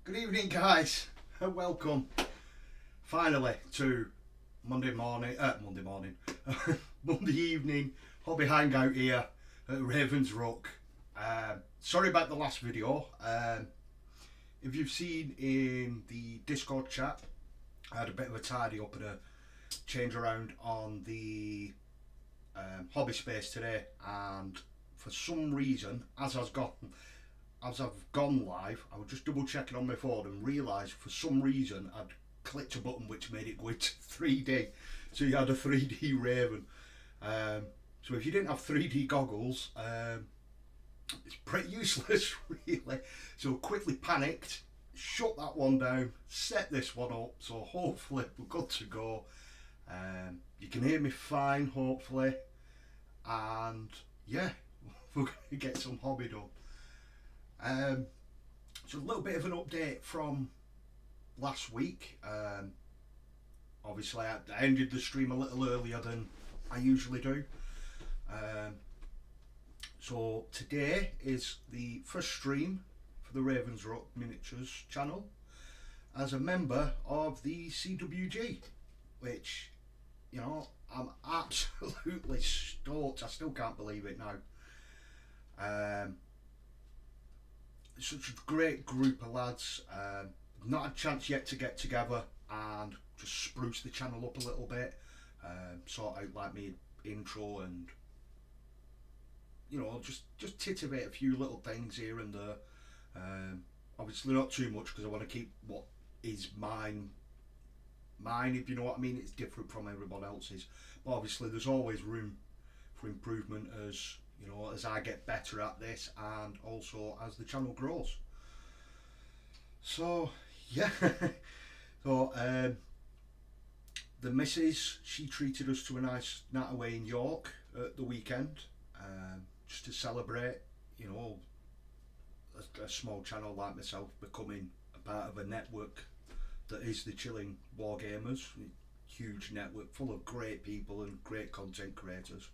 Good evening, guys, and welcome finally to Monday evening hobby hangout here at Raven's Rock. Sorry about the last video. If you've seen in the Discord chat, I had a bit of a tidy up and a change around on the hobby space today, and for some reason, as I've gone live, I was just double checking on my phone and realised for some reason I'd clicked a button which made it go into 3D. So you had a 3D Raven. So if you didn't have 3D goggles, it's pretty useless really. So quickly panicked, shut that one down, set this one up, so hopefully we're good to go. You can hear me fine hopefully, and yeah, we're going to get some hobby done. So a little bit of an update from last week. Obviously I ended the stream a little earlier than I usually do. So today is the first stream for the Raven's Rock Miniatures channel as a member of the CWG, which, you know, I'm absolutely stoked. I still can't believe it now. Such a great group of lads. Not had a chance yet to get together and just spruce the channel up a little bit, sort out like me intro and, you know, just titivate a few little things here and there. Obviously not too much because I want to keep what is mine, if you know what I mean. It's different from everyone else's, but obviously there's always room for improvement as, you know, as I get better at this and also as the channel grows. So yeah. So the missus, she treated us to a nice night away in York at the weekend, just to celebrate, you know, a small channel like myself becoming a part of a network that is the Chilling Wargamers. Huge network full of great people and great content creators.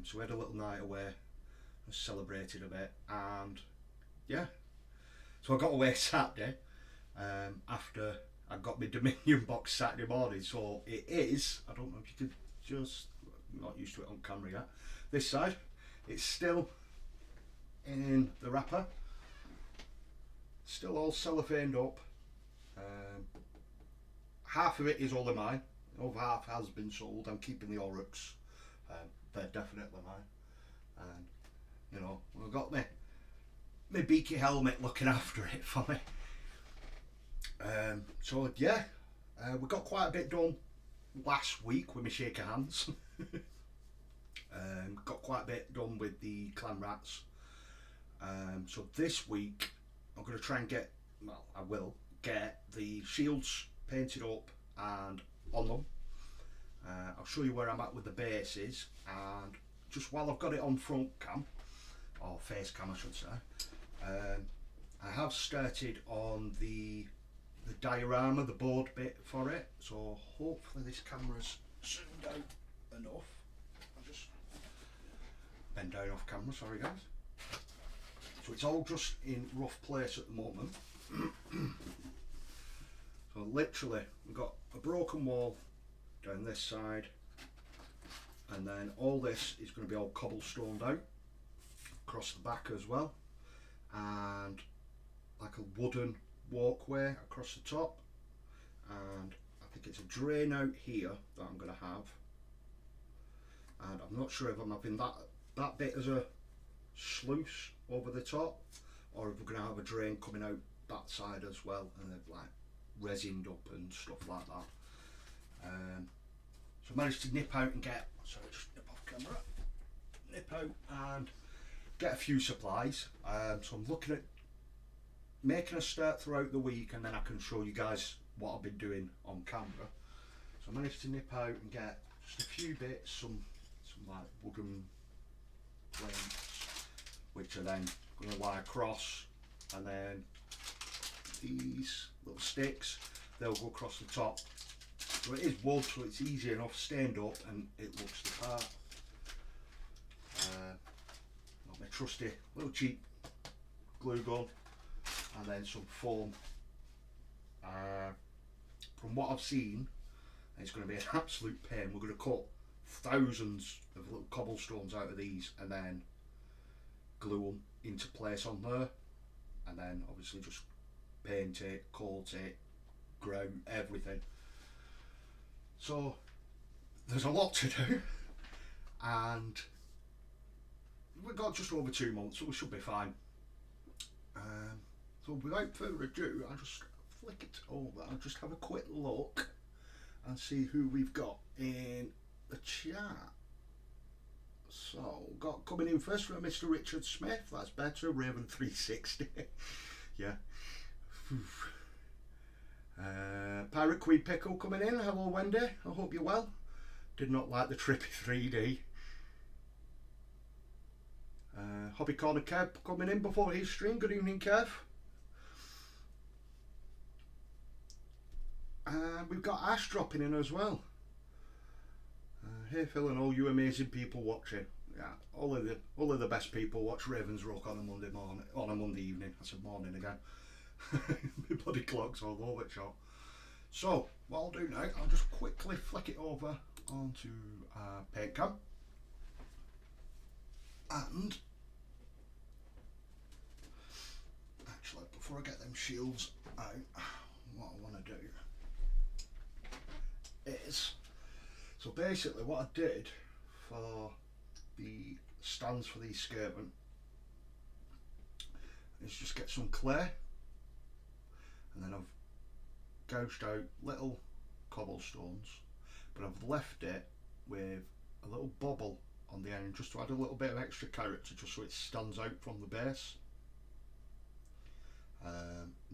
So we had a little night away, celebrated a bit, and yeah, so I got away Saturday after I got my Dominion box Saturday morning. So it is, I don't know if you could just, I'm not used to it on camera yet, this side, it's still in the wrapper, still all cellophaned up. Half of it is all of mine, over half has been sold. I'm keeping the Oryx. They're definitely mine, and you know, I've got my beaky helmet looking after it for me. So yeah, we got quite a bit done last week with my shaker hands. Got quite a bit done with the clan rats. So this week I'm going to try and get, well, I will get the shields painted up and on them. I'll show you where I'm at with the bases, and just while I've got it on front cam, or face cam I should say, I have started on the diorama, the board bit for it, so hopefully this camera's zoomed out enough. I'll just bend down off camera, sorry guys. So it's all just in rough place at the moment. So literally we've got a broken wall down this side, and then all this is going to be all cobblestoned out across the back as well, and like a wooden walkway across the top, and I think it's a drain out here that I'm going to have, and I'm not sure if I'm having that bit as a sluice over the top, or if we're going to have a drain coming out that side as well, and they've like resined up and stuff like that. So I managed to nip out and get, sorry, just nip off camera, nip out and get a few supplies. So I'm looking at making a start throughout the week, and then I can show you guys what I've been doing on camera. So I managed to nip out and get just a few bits, some like wooden planks, which are then going to lie across, and then these little sticks, they'll go across the top. So it is wood, so it's easy enough, stand up, and it looks the part. Got my trusty little cheap glue gun, and then some foam. From what I've seen, it's going to be an absolute pain. We're going to cut thousands of little cobblestones out of these and then glue them into place on there, and then obviously just paint it, coat it, grout, everything. So there's a lot to do, and we've got just over 2 months, so we should be fine. So without further ado, I'll just flick it over and just have a quick look and see who we've got in the chat. So, got coming in first from Mr. Richard Smith, that's better, Raven 360. Yeah. Pirate Queen Pickle coming in, hello Wendy, I hope you're well. Did not like the trippy 3D. Hobby Corner Kev coming in before his stream, good evening Kev. We've got Ash dropping in as well. Hey Phil and all you amazing people watching. Yeah, all of the best people watch Ravens Rock on a Monday morning, on a Monday evening. I said morning again. My bloody clock's all over it, shot. So what I'll do now, I'll just quickly flick it over onto paint cam, and actually before I get them shields out, what I want to do is, so basically what I did for the stands for these Skaven is just get some clay, and then I've gouged out little cobblestones, but I've left it with a little bobble on the end just to add a little bit of extra character, just so it stands out from the base.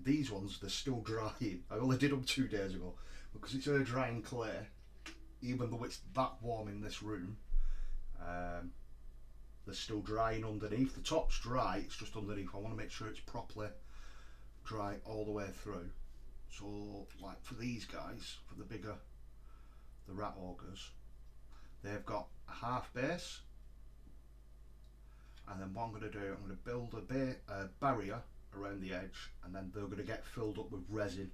These ones, they're still drying. I only did them 2 days ago because it's air drying clay, even though it's that warm in this room. They're still drying underneath. The top's dry, it's just underneath. I want to make sure it's properly dry all the way through. So like for these guys, for the bigger, the rat augurs, they've got a half base, and then what I'm going to do, I'm going to build a barrier around the edge, and then they're going to get filled up with resin,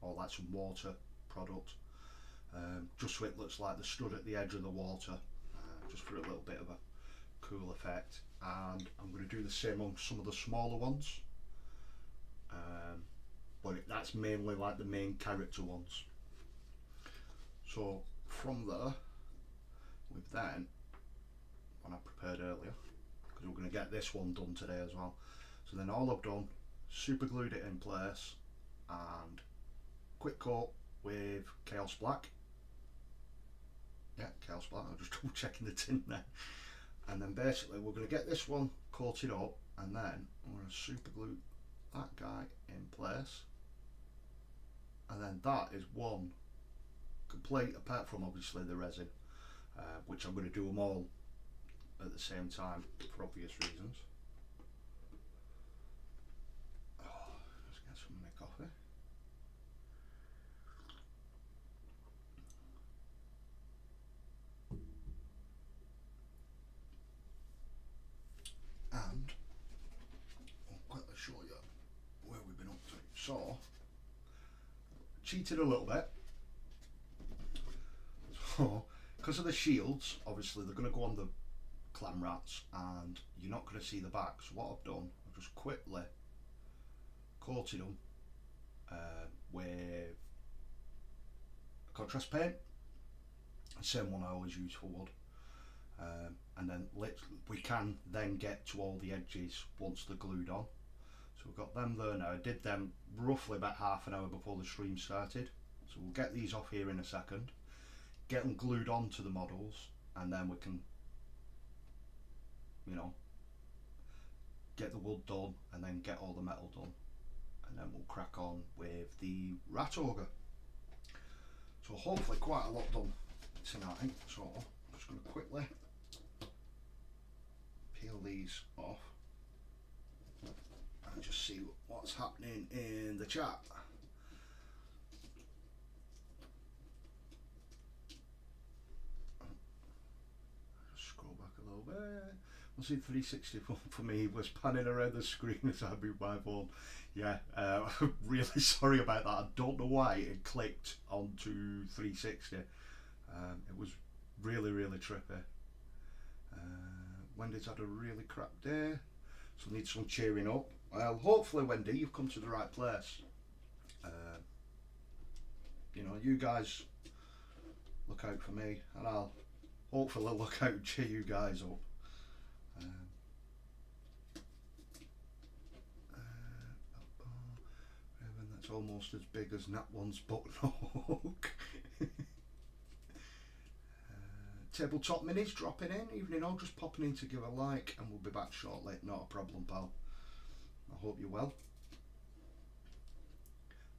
or like some water product, just so it looks like they're stood at the edge of the water, just for a little bit of a cool effect. And I'm going to do the same on some of the smaller ones, but that's mainly like the main character ones. So from there, we've then, when I prepared earlier, because we're going to get this one done today as well, so then all I've done, super glued it in place and quick coat with Chaos Black. Yeah, Chaos Black, I'm just double checking the tin there. And then basically we're going to get this one coated up, and then I'm going to super glue that guy in place, and then that is one complete, apart from obviously the resin, which I'm going to do them all at the same time for obvious reasons. Oh, let's get some of my coffee. And I'll quickly show you where we've been up to. So, cheated a little bit. So, because of the shields, obviously they're going to go on the clam rats and you're not going to see the back. So what I've done, I've just quickly coated them with contrast paint, same one I always use for wood, and then we can then get to all the edges once they're glued on. So we've got them there now. I did them roughly about half an hour before the stream started, so we'll get these off here in a second, get them glued onto the models, and then we can, you know, get the wood done and then get all the metal done, and then we'll crack on with the rat ogre. So hopefully quite a lot done tonight. So I'm just going to quickly peel these off and just see what's happening in the chat. Scroll back a little bit. Was it 360 for me? Was panning around the screen as I moved my phone. Yeah, I'm really sorry about that. I don't know why it clicked onto 360. It was really trippy. Wendy's had a really crap day, so need some cheering up. Well, hopefully, Wendy, you've come to the right place. You know, you guys look out for me, and I'll hopefully look out and cheer you guys up. That's almost as big as that one's buttonhook. Tabletop Minis dropping in, evening all, just popping in to give a like, and we'll be back shortly. Not a problem, pal. I hope you're well.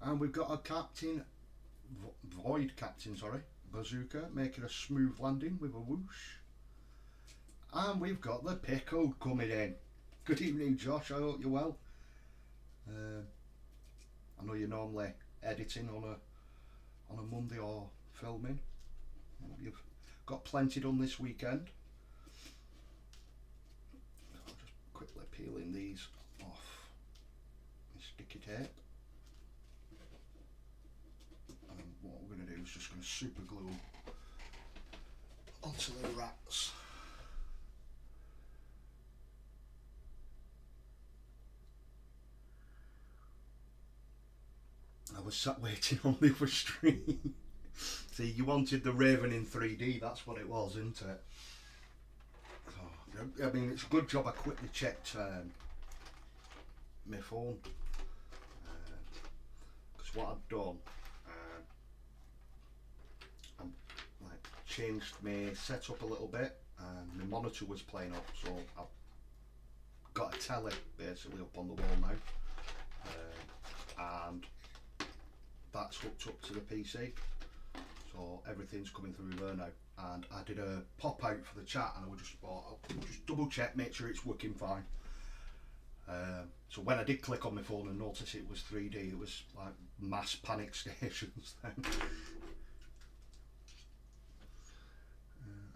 And we've got a captain, Void Captain, sorry, Bazooka, making a smooth landing with a whoosh. And we've got the Pickle coming in. Good evening, Josh. I hope you're well. I know you're normally editing on a Monday or filming. You've got plenty done this weekend. I'll just quickly peeling these off my sticky tape. And what we're going to do is just going to super glue onto the rats. I was sat waiting on the other stream. See, you wanted the Raven in 3D, that's what it was, isn't it? Oh, I mean, it's a good job I quickly checked my phone. Because what I've done, I've like changed my setup a little bit, and my monitor was playing up, so I've got a telly basically up on the wall now. And that's hooked up to the PC. So everything's coming through there now, and I did a pop out for the chat, and I just thought I'll just double check, make sure it's working fine. So when I did click on my phone and notice it was 3D, it was like mass panic stations then.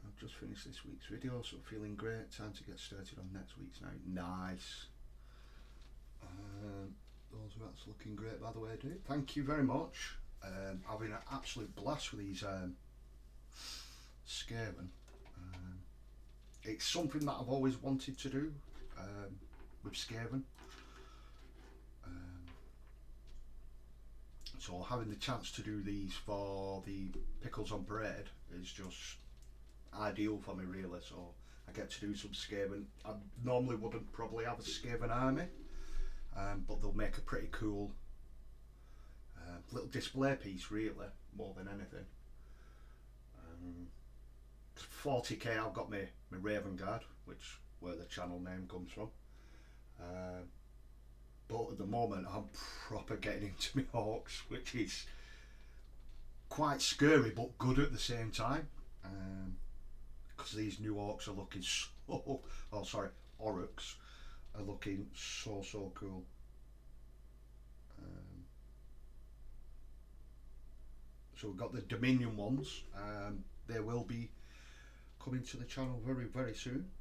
I've just finished this week's video, so feeling great. Time to get started on next week's now. Nice. Those rats looking great, by the way, dude. Thank you very much. Having an absolute blast with these Skaven. It's something that I've always wanted to do with Skaven. So having the chance to do these for the Pickles on Parade is just ideal for me, really. So I get to do some Skaven. I normally wouldn't probably have a Skaven army, but they'll make a pretty cool little display piece, really, more than anything. 40k I've got my Raven Guard, which where the channel name comes from. But at the moment I'm proper getting into my orcs, which is quite scary but good at the same time. Because these new orcs are looking so, oh sorry, orcs are looking so cool. So we've got the Dominion ones. They will be coming to the channel very soon.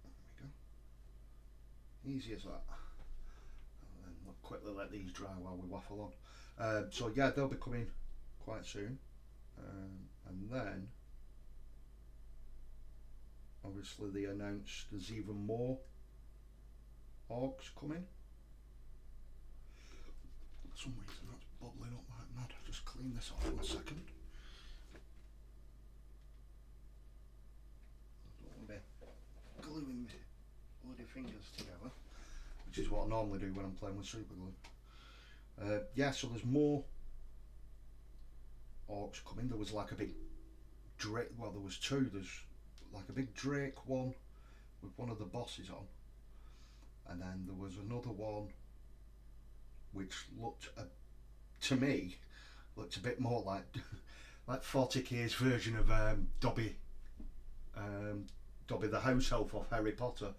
There we go. Easy as that. And then we'll quickly let these dry while we waffle on. So yeah, they'll be coming quite soon. And then obviously they announced there's even more orcs coming. For some reason that's bubbling up like mad. I'll just clean this off 1 second. I don't want to be gluing my bloody fingers together, which is what I normally do when I'm playing with super glue. Yeah, so there's more orcs coming. There was like a big drake, well there was two, there's like a big drake one with one of the bosses on, and then there was another one which looked to me looked a bit more like 40k's version of Dobby the house elf off Harry Potter,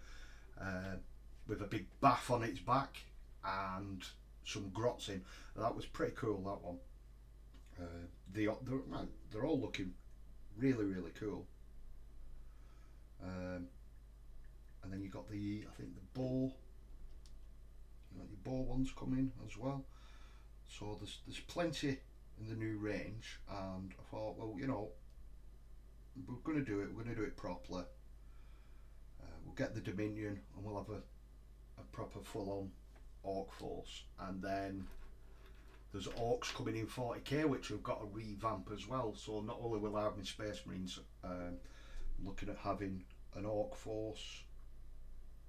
with a big bath on its back. and some grots in. That was pretty cool, that one. They're all looking really cool. And then you got the, I think the boar. You got your boar ones coming as well. So there's plenty in the new range, and I thought, well, you know, we're going to do it. We're going to do it properly. We'll get the Dominion, and we'll have a proper full-on orc force, and then there's orcs coming in 40k, which we've got to revamp as well. So not only will I have my Space Marines, looking at having an orc force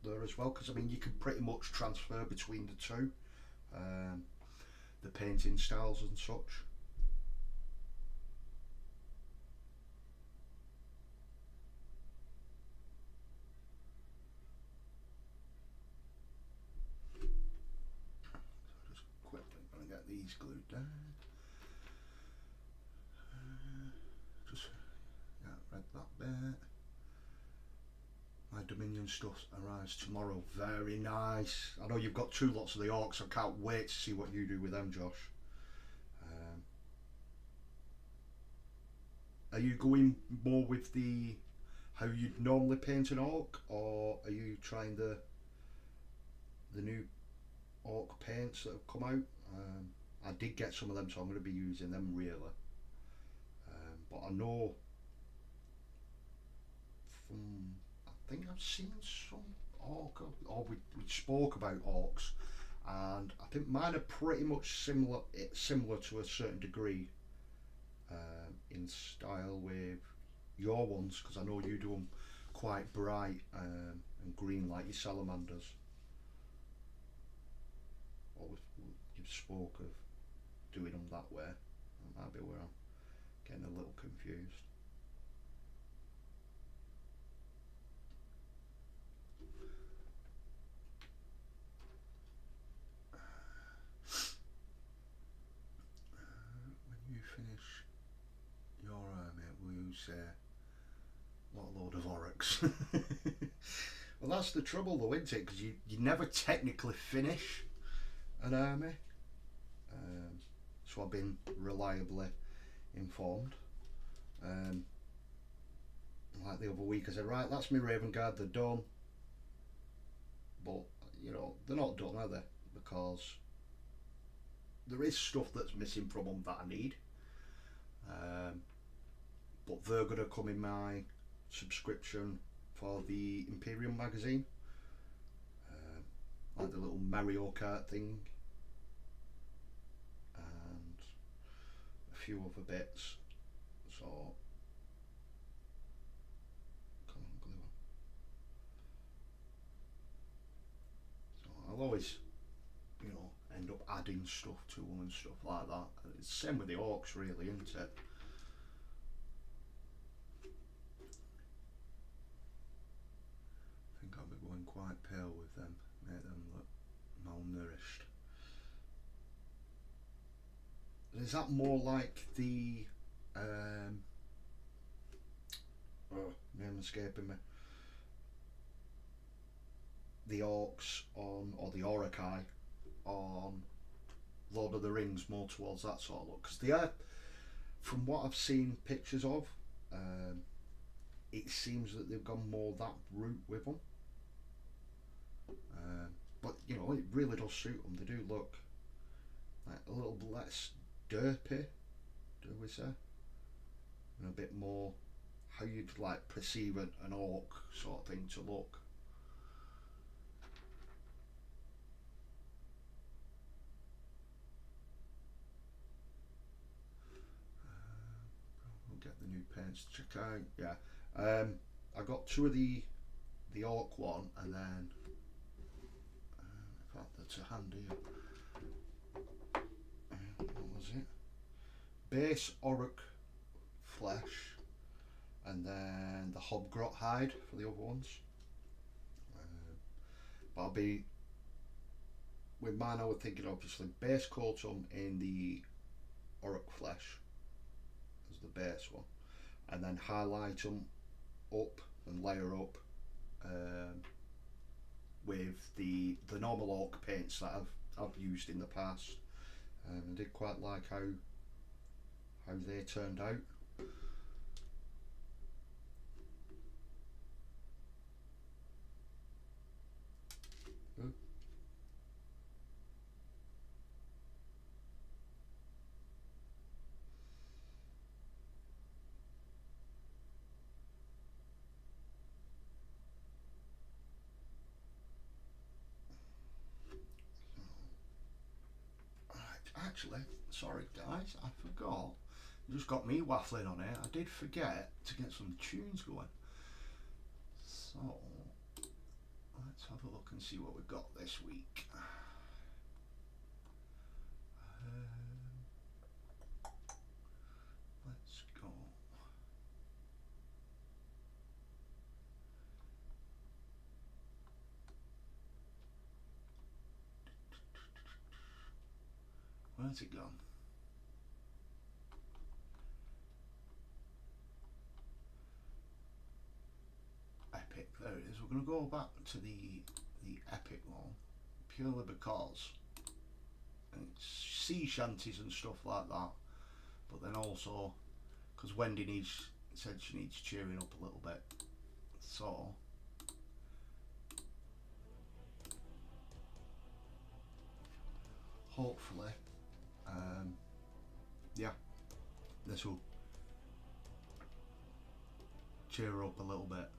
there as well, because I mean you can pretty much transfer between the two, the painting styles and such. These glued down. Just read that bit. My Dominion stuff arrives tomorrow. Very nice. I know you've got 2 lots of the orcs. I can't wait to see what you do with them, Josh. Are you going more with the how you'd normally paint an orc, or are you trying the new orc paints that have come out? I did get some of them, so I'm going to be using them really. But I know from, I think I've seen some orc, or we spoke about orcs, and I think mine are pretty much similar to a certain degree, in style with your ones, because I know you do them quite bright and green like your salamanders. Or you've spoke of doing them that way. That might be where I'm getting a little confused. When you finish your army, will you say, what a load of orcs? Well, that's the trouble though, isn't it? Because you never technically finish an army. So I've been reliably informed. Like the other week I said, right, that's my Raven Guard, they're done. But, you know, they're not done, are they? Because there is stuff that's missing from them that I need. But they're going to come in my subscription for the Imperium magazine. Like the little Mario Kart thing. And a few other bits. So, come on, glue on. So I'll always, you know, end up adding stuff to them and stuff like that. And it's the same with the orcs, really, isn't it? I think I'll be going quite pale with them, make them look malnourished. Is that more like the name escaping me, the orcs on, or the Orokai on Lord of the Rings, more towards that sort of look? Because they are, from what I've seen pictures of, it seems that they've gone more that route with them. But you know, it really does suit them. They do look like a little less derpy, do we say, and a bit more how you'd like perceive an orc sort of thing to look. We'll get the new paints to check out. Yeah, I got 2 of the orc one, and then in fact that's a hand here. What was it? Base Orc flesh, and then the Hobgrot hide for the other ones. But I'll be, with mine I was thinking obviously base coat them in the Orc flesh as the base one, and then highlight them up and layer up with the normal orc paints that I've I've used in the past. I did quite like how they turned out. Actually, sorry guys, I forgot. You just got me waffling on it. I did forget to get some tunes going. So let's have a look and see what we've got this week. Let's go. Where's it gone? Epic, there it is. We're going to go back to the epic one, purely because it's sea shanties and stuff like that, but then also because Wendy said she needs cheering up a little bit, so hopefully yeah, this will cheer her up a little bit.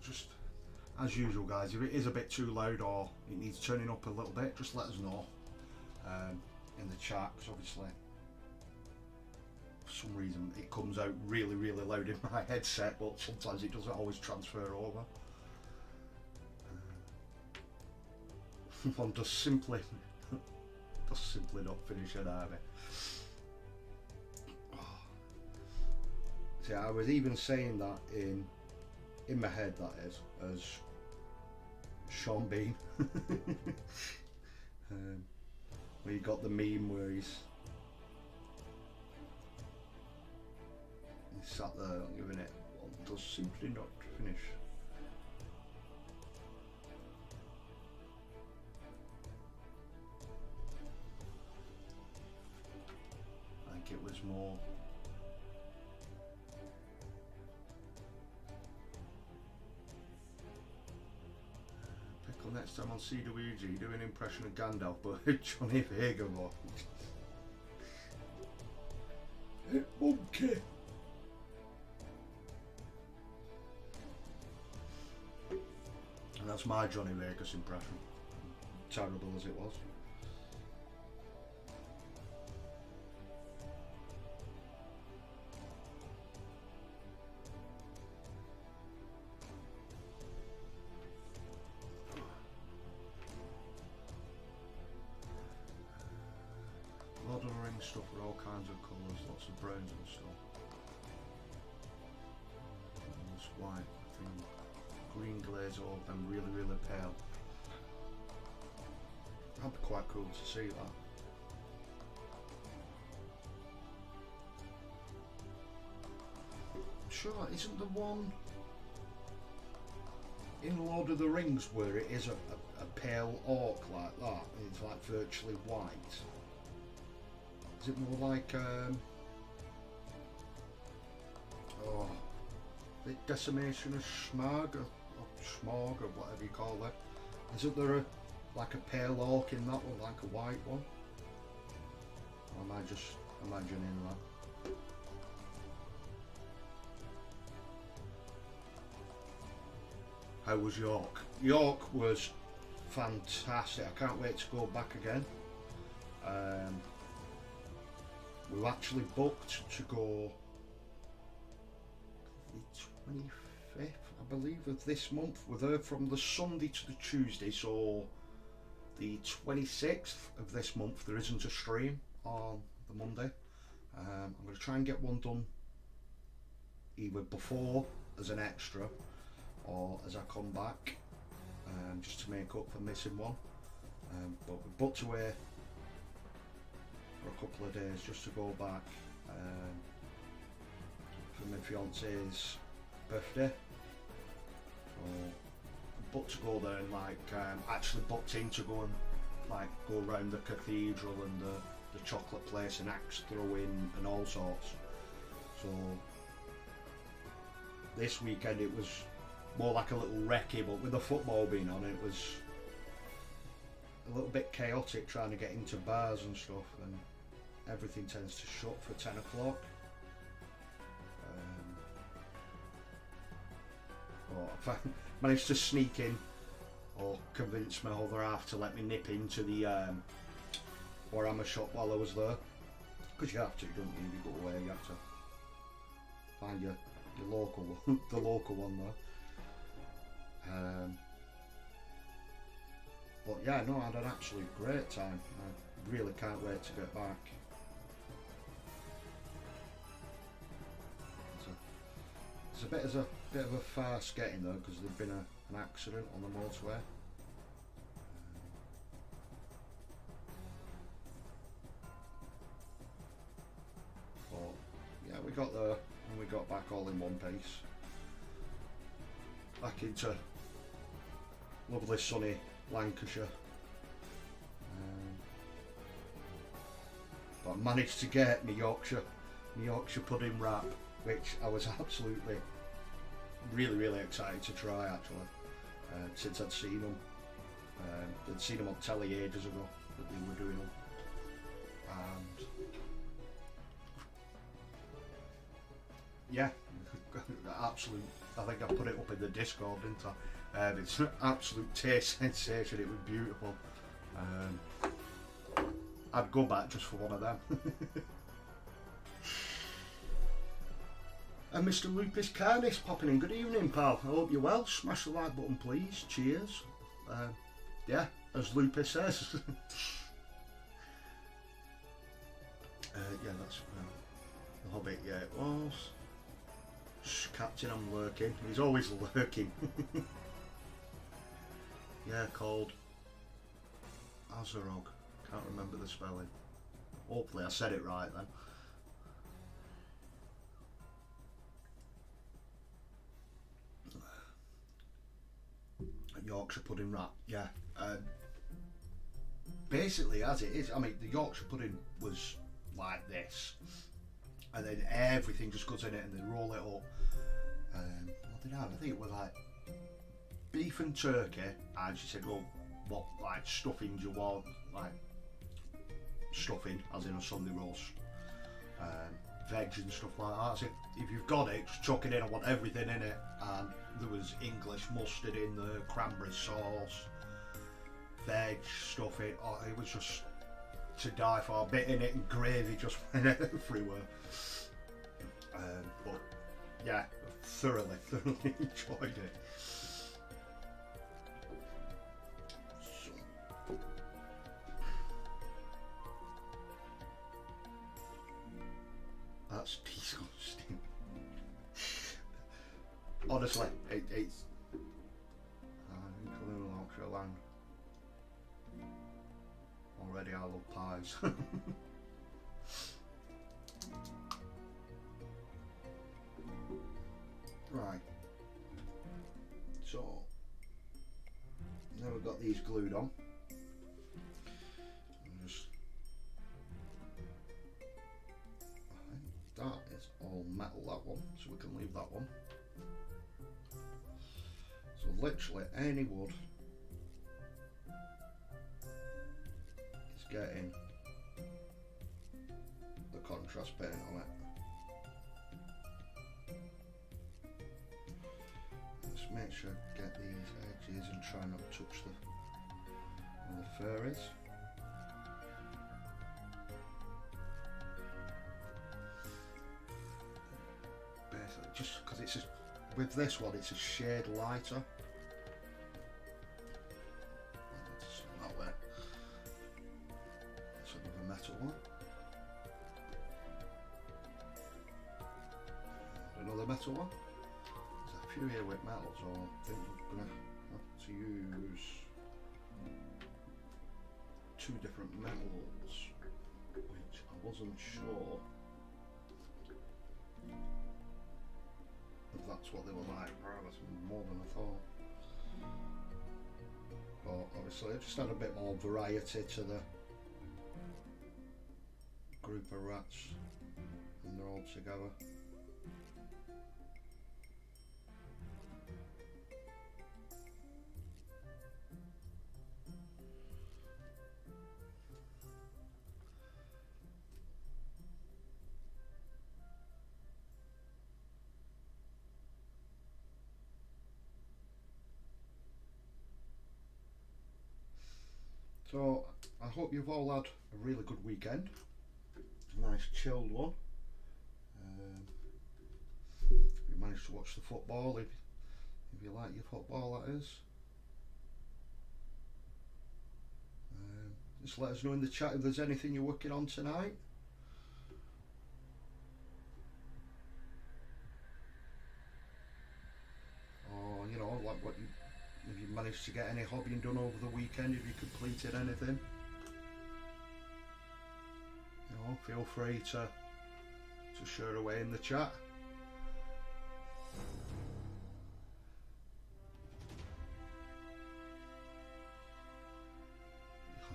Just as usual guys, if it is a bit too loud or it needs turning up a little bit, just let us know in the chat, because obviously for some reason it comes out really loud in my headset, but sometimes it doesn't always transfer over. One does simply not finish an army. See, I was even saying that in my head, that is, as Sean Bean. Where you got the meme where he's sat there giving it, well, does simply not finish. I think it was more Pickle next time on CWG, do an impression of Gandalf, but Johnny Vega voice. Monkey. And that's my Johnny Vegas impression, terrible as it was. Lord of the Rings stuff with all kinds of colours, lots of browns and stuff. And this white, I think, green glaze over them, really pale. That'd be quite cool to see that. Sure, isn't the one in Lord of the Rings where it is a pale orc like that, and it's like virtually white? Is it more like the Decimation of Schmag or Schmorg or whatever you call it? Isn't there like a pale orc in that one, like a white one? Or am I just imagining that? How was York? York was fantastic. I can't wait to go back again. We've actually booked to go the 25th, I believe, of this month. We're there from the Sunday to the Tuesday, so the 26th of this month there isn't a stream on the Monday. I'm going to try and get one done either before as an extra or as I come back, just to make up for missing one. But we booked away for a couple of days just to go back for my fiance's birthday. So booked to go there and like actually booked in to go and like go around the cathedral and the chocolate place and axe throwing and all sorts. So this weekend it was more like a little recce, but with the football being on, it was a little bit chaotic trying to get into bars and stuff, and everything tends to shut for 10 o'clock. I managed to sneak in or convince my other half to let me nip into the Warhammer shop while I was there, because you have to, don't you? You go away, you have to find your local one, the local one there. But yeah, no, I had an absolute great time. I really can't wait to get back. It's a bit of a farce getting there because there's been an accident on the motorway. But yeah, we got there and we got back all in one piece. Back into lovely sunny Lancashire. But I managed to get my Yorkshire pudding wrap, which I was absolutely really excited to try actually, since I'd seen them. I'd seen them on telly ages ago that they were doing them, and yeah, absolute. I think I put it up in the Discord, didn't I? It's an absolute taste sensation. It was beautiful. I'd go back just for one of them. And Mr. Lupus Carnis popping in. Good evening, pal. I hope you're well. Smash the like button, please. Cheers. Yeah, as Lupus says. Yeah, that's the Hobbit. Yeah, it was. Captain, I'm lurking. He's always lurking. Yeah, called Azarog. Can't remember the spelling. Hopefully I said it right then. Yorkshire pudding wrap, yeah. Basically, as it is, I mean, the Yorkshire pudding was like this, and then everything just goes in it, and they roll it up. What did I have? I think it was like beef and turkey, and she said, "Oh, what like stuffing do you want?" Like stuffing, as in a Sunday roast, veg and stuff like that. So if you've got it, just chuck it in. I want everything in it, and there was English mustard in the cranberry sauce, veg, stuffing. Oh, it was just to die for. A bit in it and gravy just went everywhere. But yeah, thoroughly enjoyed it. That's disgusting. Honestly, it's Yorkshire land. Already I love pies. Right. So now we've got these glued on. That is all metal, that one, so we can leave that one. So literally any wood is getting the contrast paint on it. Let's make sure I get these edges and try not to touch where the fur is. Just because it's with this one, it's a shade lighter. That way. That's another metal one. Another metal one. There's a few here with metal, so I think I'm gonna have to use two different metals, which I wasn't sure if that's what they were like. Wow, that's more than I thought. But obviously, I just had a bit more variety to the group of rats, and they're all together. So I hope you've all had a really good weekend. A nice chilled one. You managed to watch the football, if you like your football, that is. Just let us know in the chat if there's anything you're working on tonight. Or, you know, like what you, if you managed to get any hobbying done over the weekend, if you completed anything. You know, feel free to share away in the chat.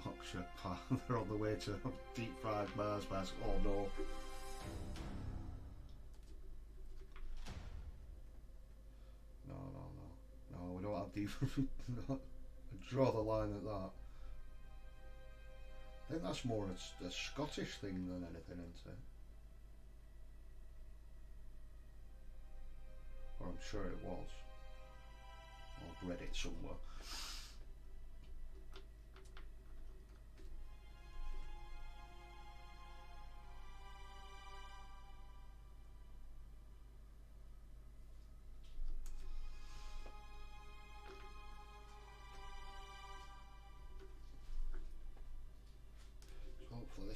Yorkshire Pie, they're on the way to deep fried Mars bars. Oh no. No, we don't have deep. Draw the line at that. I think that's more a Scottish thing than anything, isn't it? Or I'm sure it was. I've read it somewhere. Hopefully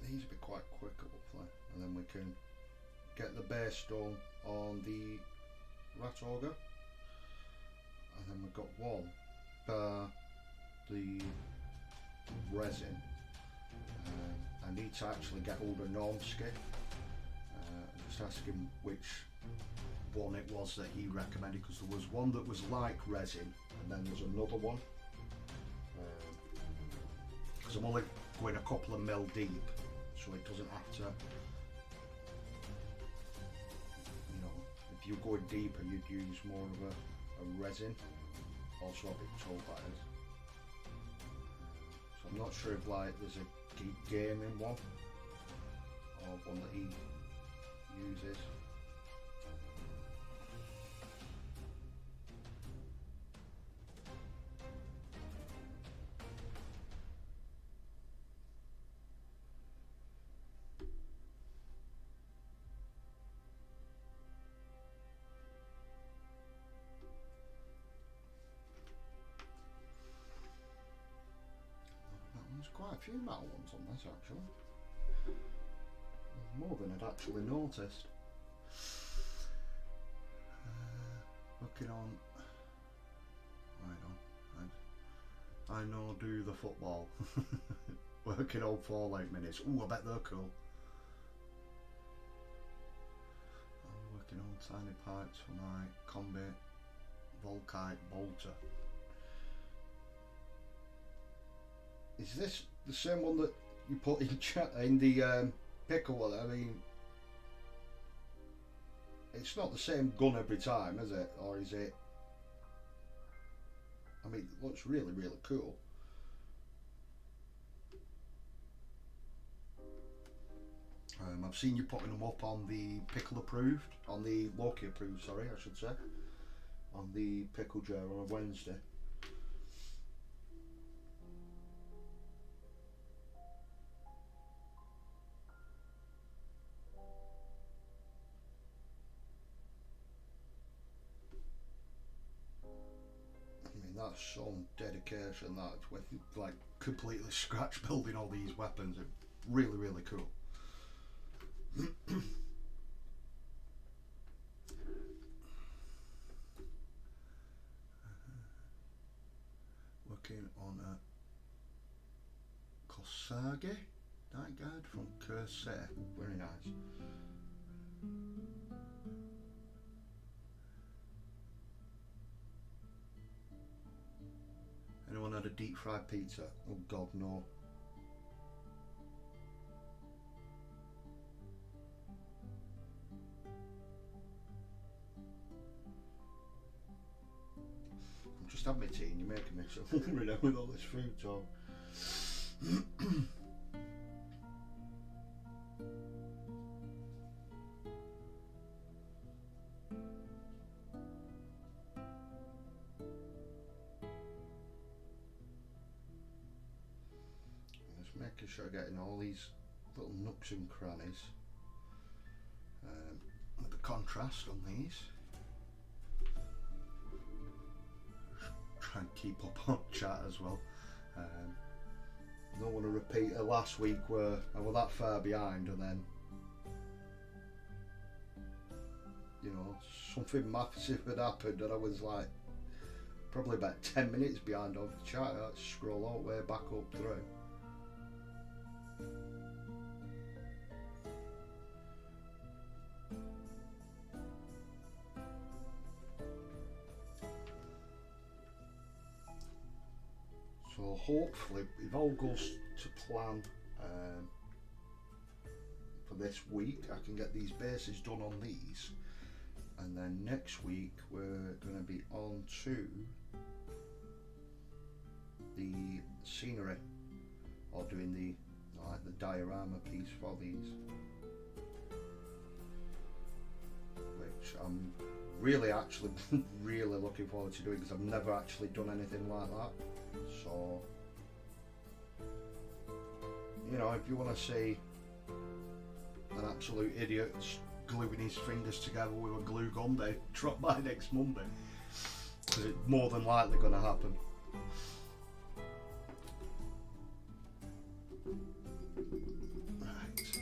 these will be quite quick, hopefully, and then we can get the base done on the rat auger, and then we've got one the resin. I need to actually get hold of Normski and just ask him which one it was that he recommended, because there was one that was like resin and then there's another one, because I'm only going a couple of mil deep, so it doesn't have to, you know, if you're going deeper you'd use more of a resin. Also I've been told that is. So I'm not sure if like there's a Geek Gaming one or one that he uses. There's quite a few metal ones on this actually. More than I'd actually noticed. Looking on, I know do the football. Working on Fallout minutes. Ooh, I bet they're cool. I'm working on tiny pipes for my combi Volkite bolter. Is this the same one that you put in chat in the pickle one? I mean, it's not the same gun every time, is it? Or is it? I mean, it looks really, really cool. I've seen you putting them up on the Pickle approved, on the Loki approved, sorry, I should say, on the Pickle jar on a Wednesday. That's some dedication, that, with like completely scratch building all these weapons. It's really, really cool. Working on Sage Night Guide from Curse City. Very nice. Anyone had a deep fried pizza? Oh God, no. I'm just having my tea and you're making me so hungry now with all this food talk. Making sure I'm getting all these little nooks and crannies with the contrast on these. Try and keep up on chat as well. Don't want to repeat it last week where I was that far behind and then, you know, something massive had happened and I was like probably about 10 minutes behind on the chat. I had to scroll all the way back up through. So hopefully, if all goes to plan for this week, I can get these bases done on these, and then next week we're going to be on to the scenery, or doing the diorama piece for these, which I'm really actually really looking forward to doing because I've never actually done anything like that. So, you know, if you want to see an absolute idiot gluing his fingers together with a glue gun, then drop by next Monday, because it's more than likely going to happen. Right.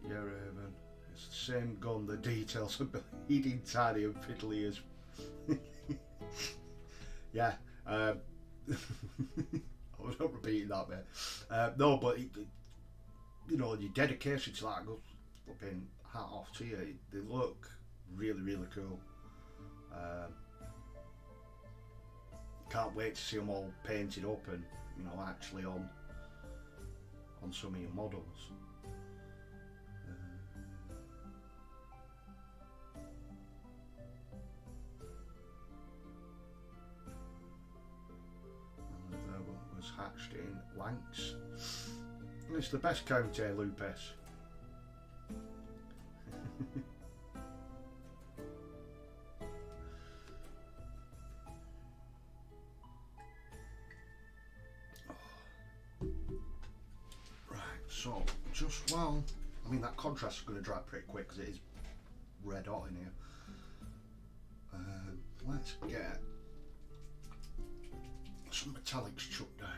Yeah, Raven. It's the same gun, the details are bleeding tiny and fiddly as. Yeah, I was not repeating that bit. No, but you know, your dedication to that goes flipping hat off to you. They look really, really cool. Can't wait to see them all painted up and, you know, actually on some of your models. Was hatched in Lancs. It's the best county, Lupus. Right, so just well, I mean that contrast is going to dry pretty quick because it is red hot in here. Let's get some metallics chucked down.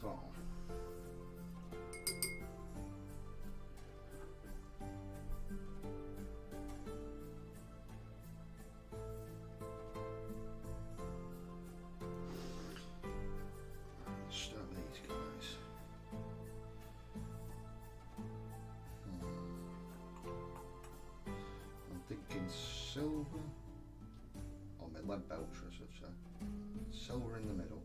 So let's start these guys. I'm thinking silver, or my lead belcher, I should say. Silver in the middle.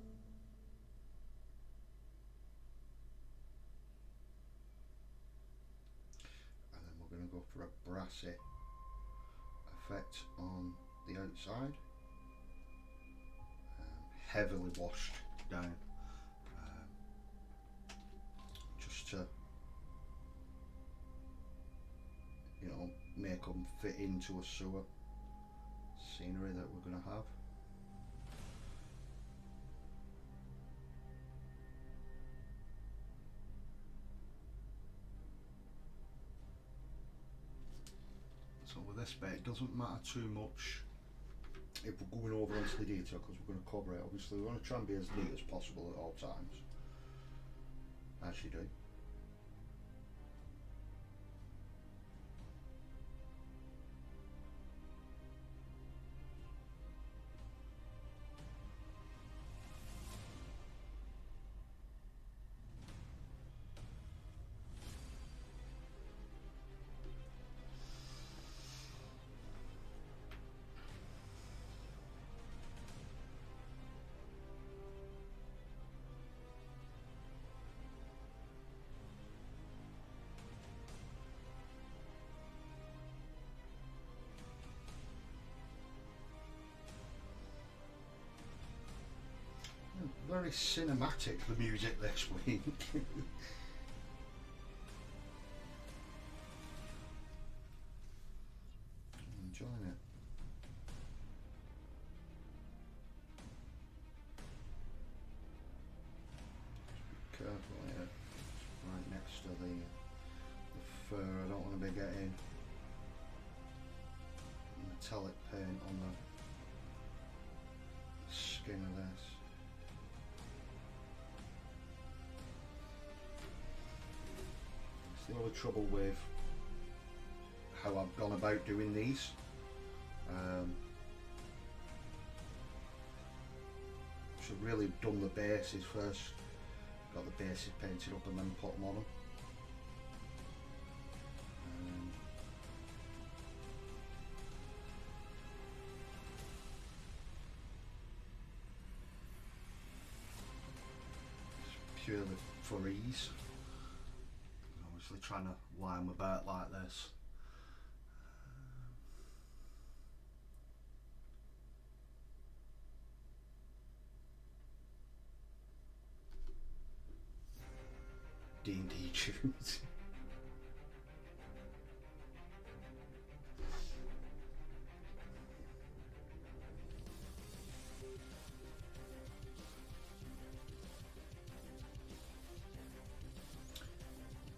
And then we're going to go for a brassy effect on the outside. Heavily washed down. Just to, you know, make them fit into a sewer scenery that we're going to have. this bit. It doesn't matter too much if we're going over onto the detail, because we're going to cover it. Obviously we want to try and be as neat as possible at all times, as you do. Very cinematic, the music this week. Enjoying it. Just be careful here. Right next to the fur. I don't want to be getting metallic paint on the skin of this. The only trouble with how I've gone about doing these, should really have done the bases first, got the bases painted up and then put them on them. It's purely for ease. Trying to line my belt like this. D&D tunes.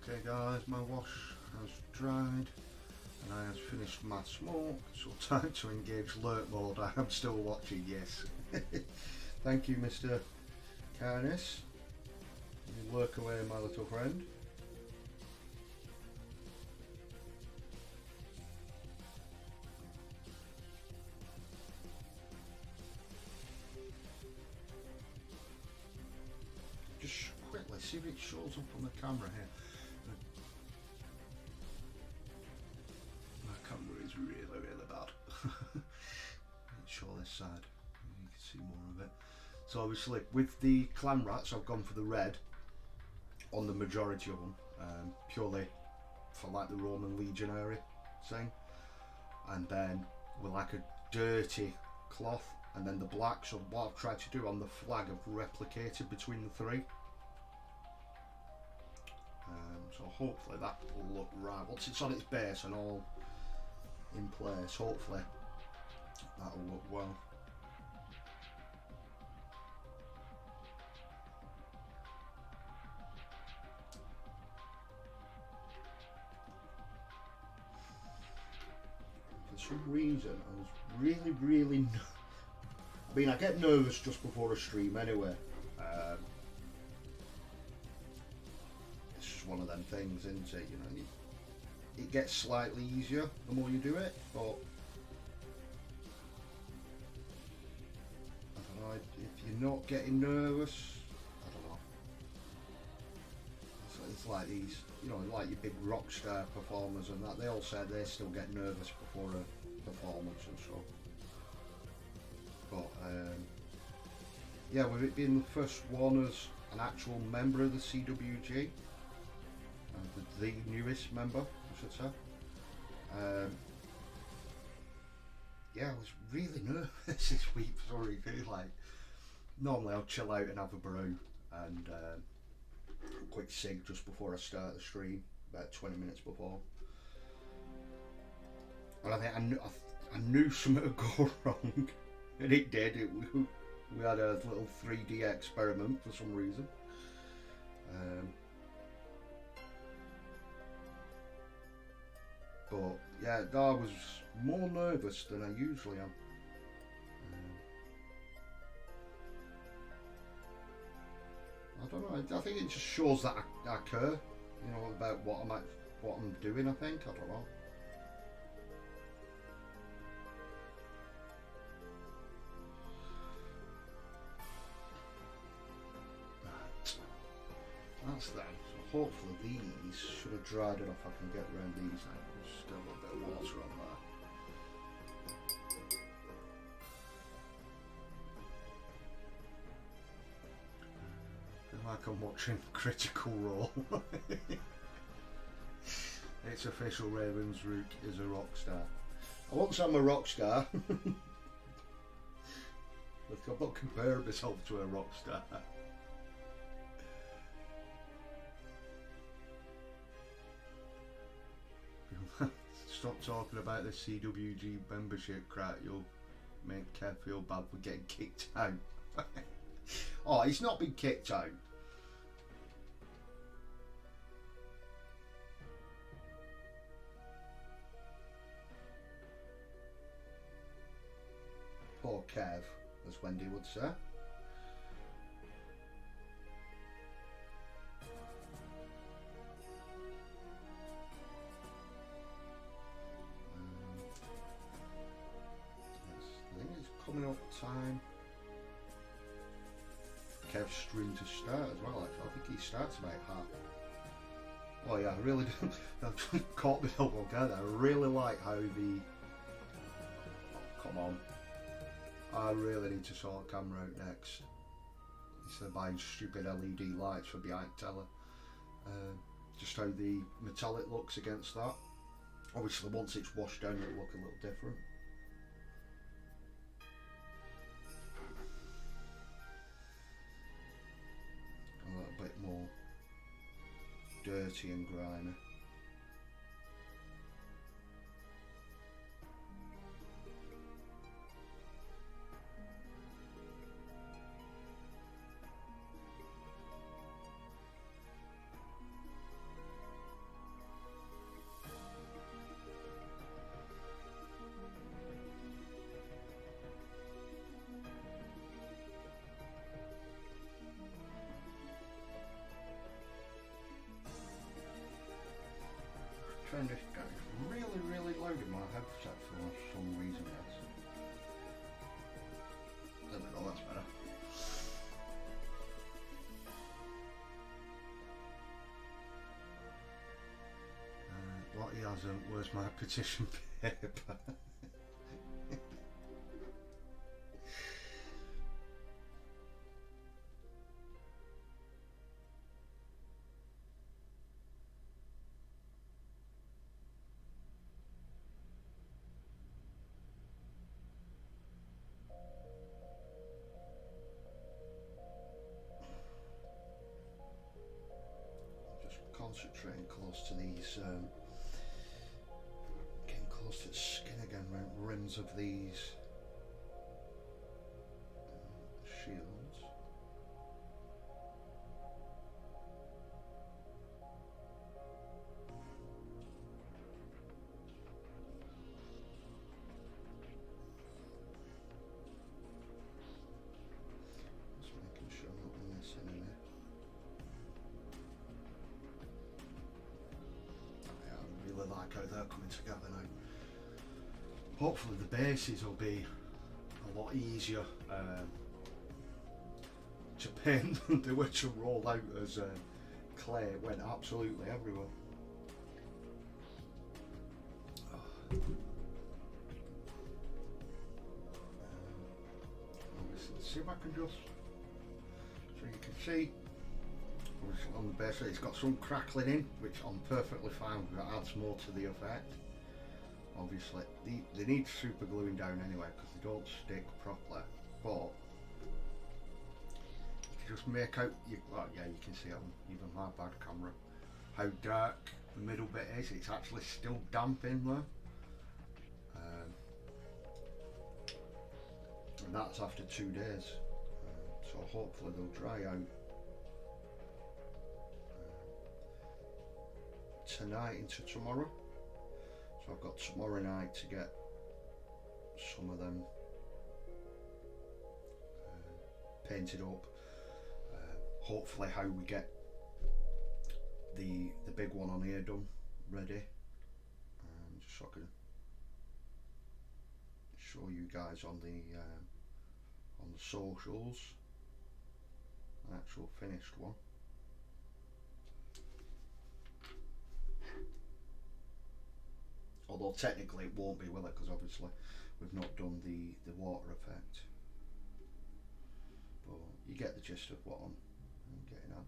Okay guys, my wash has dried and I have finished my smoke, so time to engage alert mode. I am still watching, yes. Thank you, Mr. Carness. You lurk away, my little friend. Just quickly see if it shows up on the camera here. Really bad. Let's show this side, you can see more of it. So obviously with the clan rats I've gone for the red on the majority of them, purely for like the Roman legionary thing, and then with like a dirty cloth, and then the black. So what I've tried to do on the flag, I've replicated between the three. So hopefully that will look right once it's on its base and all in place. Hopefully that'll look well. For some reason I was really I mean, I get nervous just before a stream anyway. It's just one of them things, isn't it? You know, it gets slightly easier the more you do it, but I don't know, if you're not getting nervous, I don't know. It's like these, you know, like your big rock star performers and that, they all say they still get nervous before a performance and stuff. But yeah, with it being the first one as an actual member of the CWG, the newest member, I should say. Yeah, I was really nervous this week. Sorry, like normally I'll chill out and have a brew and a quick cig just before I start the stream, about 20 minutes before. And I think I knew something would go wrong, and it did. We had a little 3D experiment for some reason. But yeah, that was more nervous than I usually am. I don't know. I think it just shows that I care, you know, about what I'm doing. I think I don't know. That's that. So hopefully these should have dried enough. I can get around these now. There's still a little bit of water on there. I feel like I'm watching Critical Role. It's official, Ravensrook is a rock star. I won't say I'm a rock star. Look, I'm not comparing myself to a rock star. Stop talking about the CWG membership crap. You'll make Kev feel bad for getting kicked out. Oh, he's not been kicked out. Poor Kev, as Wendy would say. Coming up time. Kev's stream to start as well. Actually, I think he starts about half. Oh yeah, I really do. I've caught myself again. I really like how the. Oh, come on. I really need to sort the camera out next. Instead of buying stupid LED lights for behind teller. Just how the metallic looks against that. Obviously, once it's washed down, it'll look a little different. A little bit more dirty and grimy. Turn this down. It's really, really loud in my headset for some reason. Yes. There we go. That's better. What he hasn't. Where's my petition paper? Concentrating close to these, getting close to the skin again, around rims of these shields. Just making sure I'm not missing any. Like how they're coming together now. Hopefully the bases will be a lot easier to paint than they were to roll out as clay. It went absolutely everywhere. Let's see if I can just, so you can see on the base, it's got some crackling in, which I'm perfectly fine with. That adds more to the effect. Obviously, they need super gluing down anyway because they don't stick properly. But you can just make out, well, yeah, you can see it on even my bad camera, how dark the middle bit is. It's actually still damp in there. And that's after 2 days. So hopefully they'll dry out tonight into tomorrow. So I've got tomorrow night to get some of them painted up. Hopefully how we get the big one on here done, ready, just so I can show you guys on the socials an actual finished one. Although technically it won't be, will it? Because obviously we've not done the water effect. But you get the gist of what I'm getting at.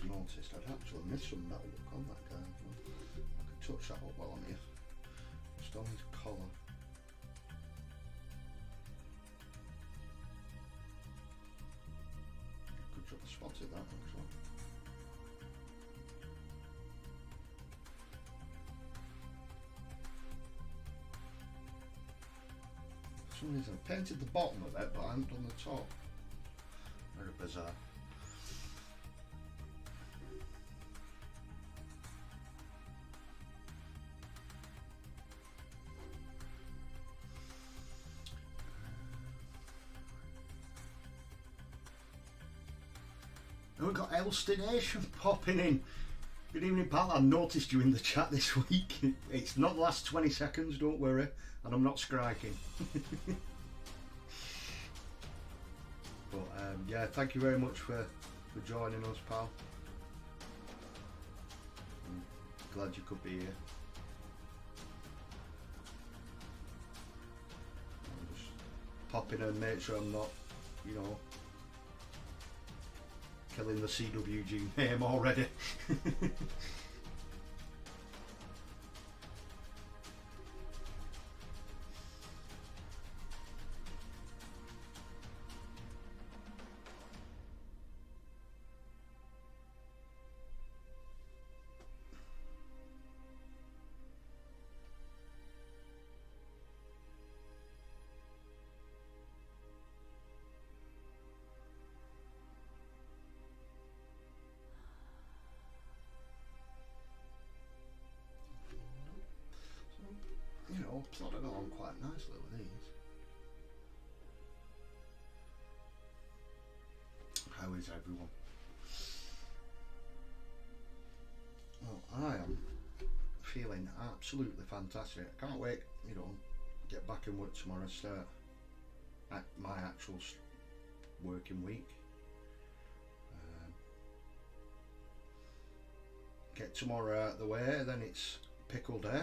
Noticed I'd actually missed some metal look on that guy. I could touch that up while I'm here. Just on his collar. Good job I spotted that actually. For some reason I painted the bottom of it, but I haven't done the top. Very bizarre. And we've got Elstination popping in. Good evening, pal. I noticed you in the chat this week. It's not the last 20 seconds, don't worry. And I'm not scriking. But yeah, thank you very much for joining us, pal. I'm glad you could be here. I'm just popping and make sure I'm not, you know, killing the CWG name already. You know, plodding along quite nicely with these. How is everyone? Well, I am feeling absolutely fantastic. I can't wait, you know, get back in work tomorrow, start at my actual working week. Get tomorrow out of the way, then it's pickle day,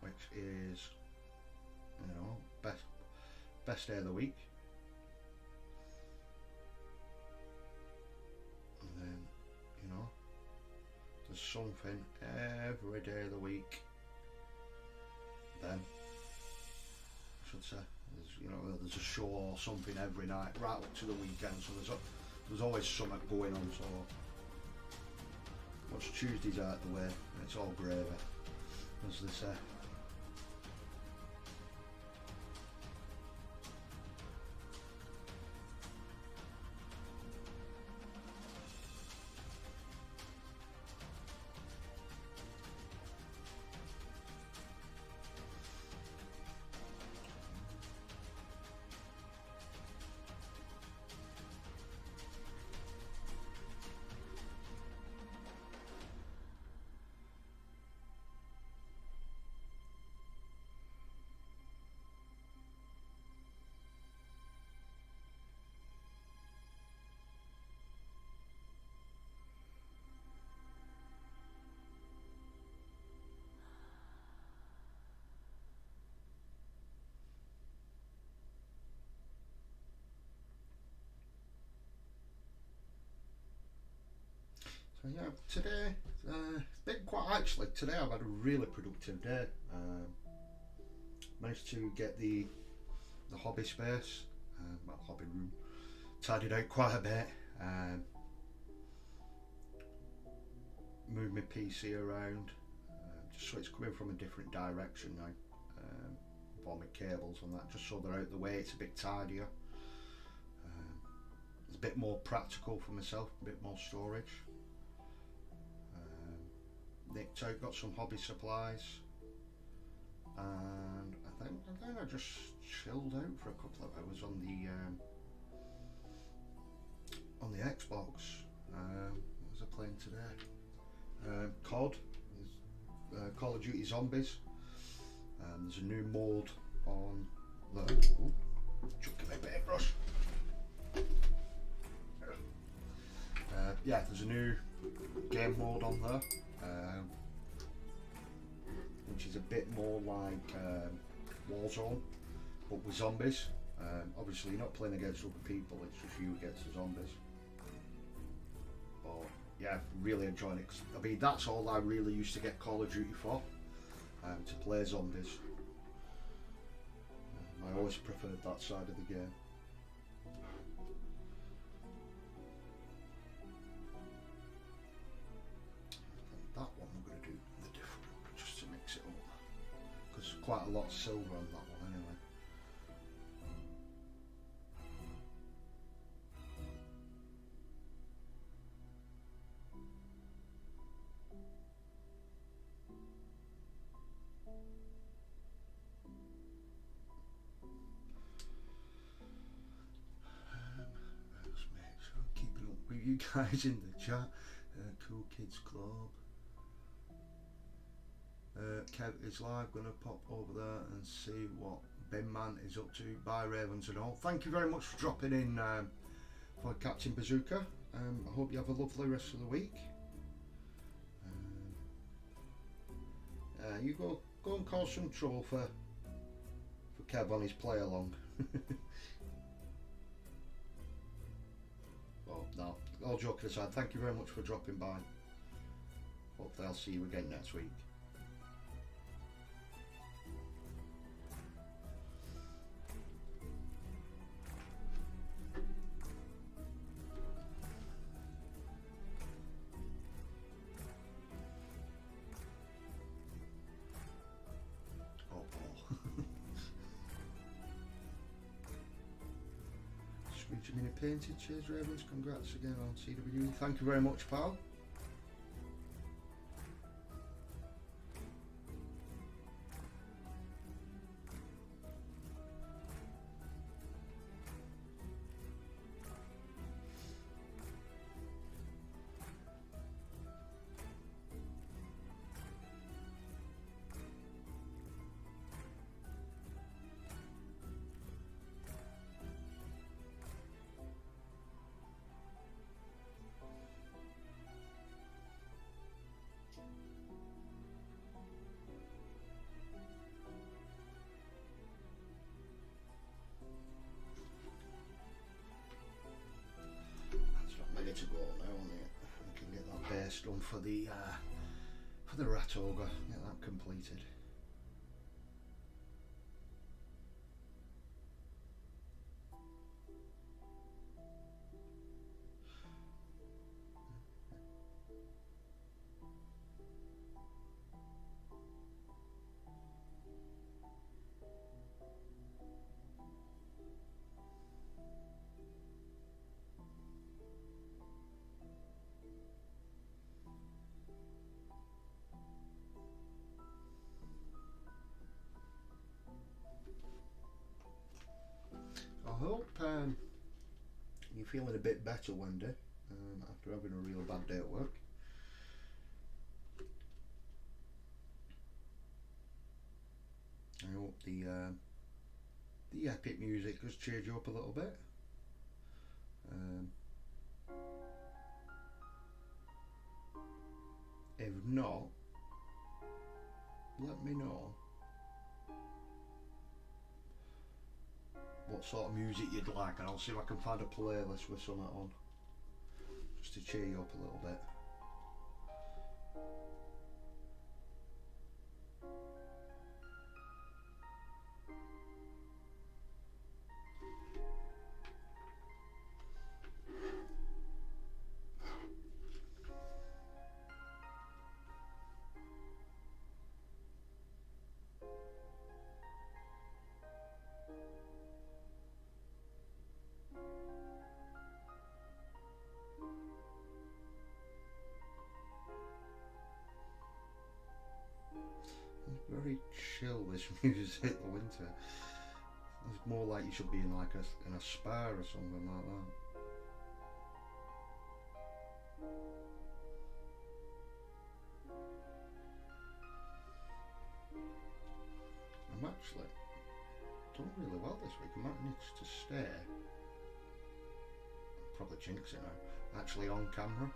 which is, you know, best day of the week. And then, you know, there's something every day of the week. Then, I should say, you know, there's a show or something every night, right up to the weekend. So there's always something going on. So once Tuesday's out the way, it's all gravy, as they say. So yeah, today been quite, actually today I've had a really productive day. Managed to get the hobby space, well, hobby room, tidied out quite a bit. Moved my PC around, just so it's coming from a different direction now. All my cables and that, just so they're out the way, it's a bit tidier. It's a bit more practical for myself, a bit more storage. Nicked out, got some hobby supplies, and I think I just chilled out for a couple of hours on the Xbox. What was I playing today? COD, Call of Duty Zombies. There's a new mode on the. Chucking my paintbrush. Yeah, there's a new game mode on there, which is a bit more like Warzone, but with zombies. Obviously, you're not playing against other people; it's just you against the zombies. But yeah, really enjoying it. 'Cause, I mean, that's all I really used to get Call of Duty for, to play zombies. I always preferred that side of the game. That one we're going to do the different one, just to mix it up, because there's quite a lot of silver on that one anyway. Let's make sure I'm keeping up with you guys in the chat. Cool Kids Club. Kev is live, gonna pop over there and see what Bin Man is up to. Bye Ravens and all. Thank you very much for dropping in for Captain Bazooka. I hope you have a lovely rest of the week. You go and cause some trouble for Kev on his play along. Well, no, all joking aside, thank you very much for dropping by. Hopefully I'll see you again next week. Mini painted, cheers Ravens, congrats again on CW. Thank you very much, pal. To go now on it. We can get that base done for the Rat Ogre, get that completed. I hope you're feeling a bit better, Wendy, after having a real bad day at work. I hope the epic music has cheered you up a little bit. If not, let me know what sort of music you'd like, and I'll see if I can find a playlist with some on, just to cheer you up a little bit. chill, this music, the winter. It's more like you should be in like in a spa or something like that. I'm actually done really well this week. I managed to stay, probably jinx it now, actually on camera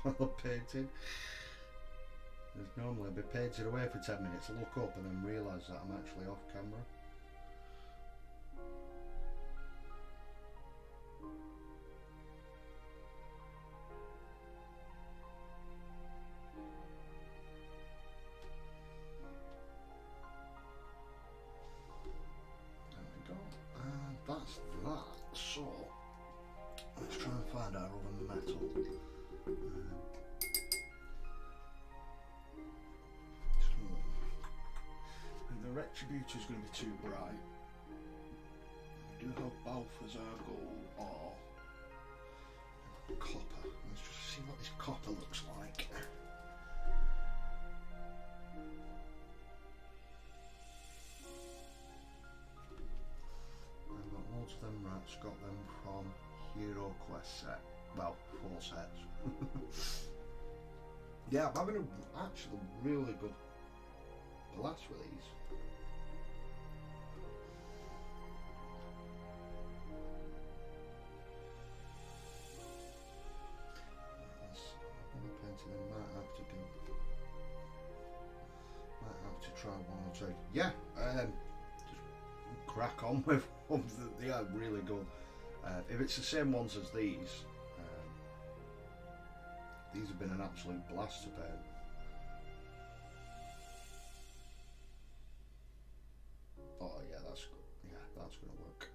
while I'm painting. There's normally I'd be painted away for 10 minutes, look up and then realise that I'm actually off camera. That's that. So let's try and find our other metal. And the Retributor is going to be too bright. We do have both as our goal, or copper. Let's just see what this copper looks like. Loads of them rats, got them from Hero Quest set. Well, 4 sets. Yeah, I'm having a actually really good blast with these. I'm painting them, might have to try one or two. Yeah, just crack on with ones that they are really good. If it's the same ones as these have been an absolute blast to paint. Oh yeah, that's going to work.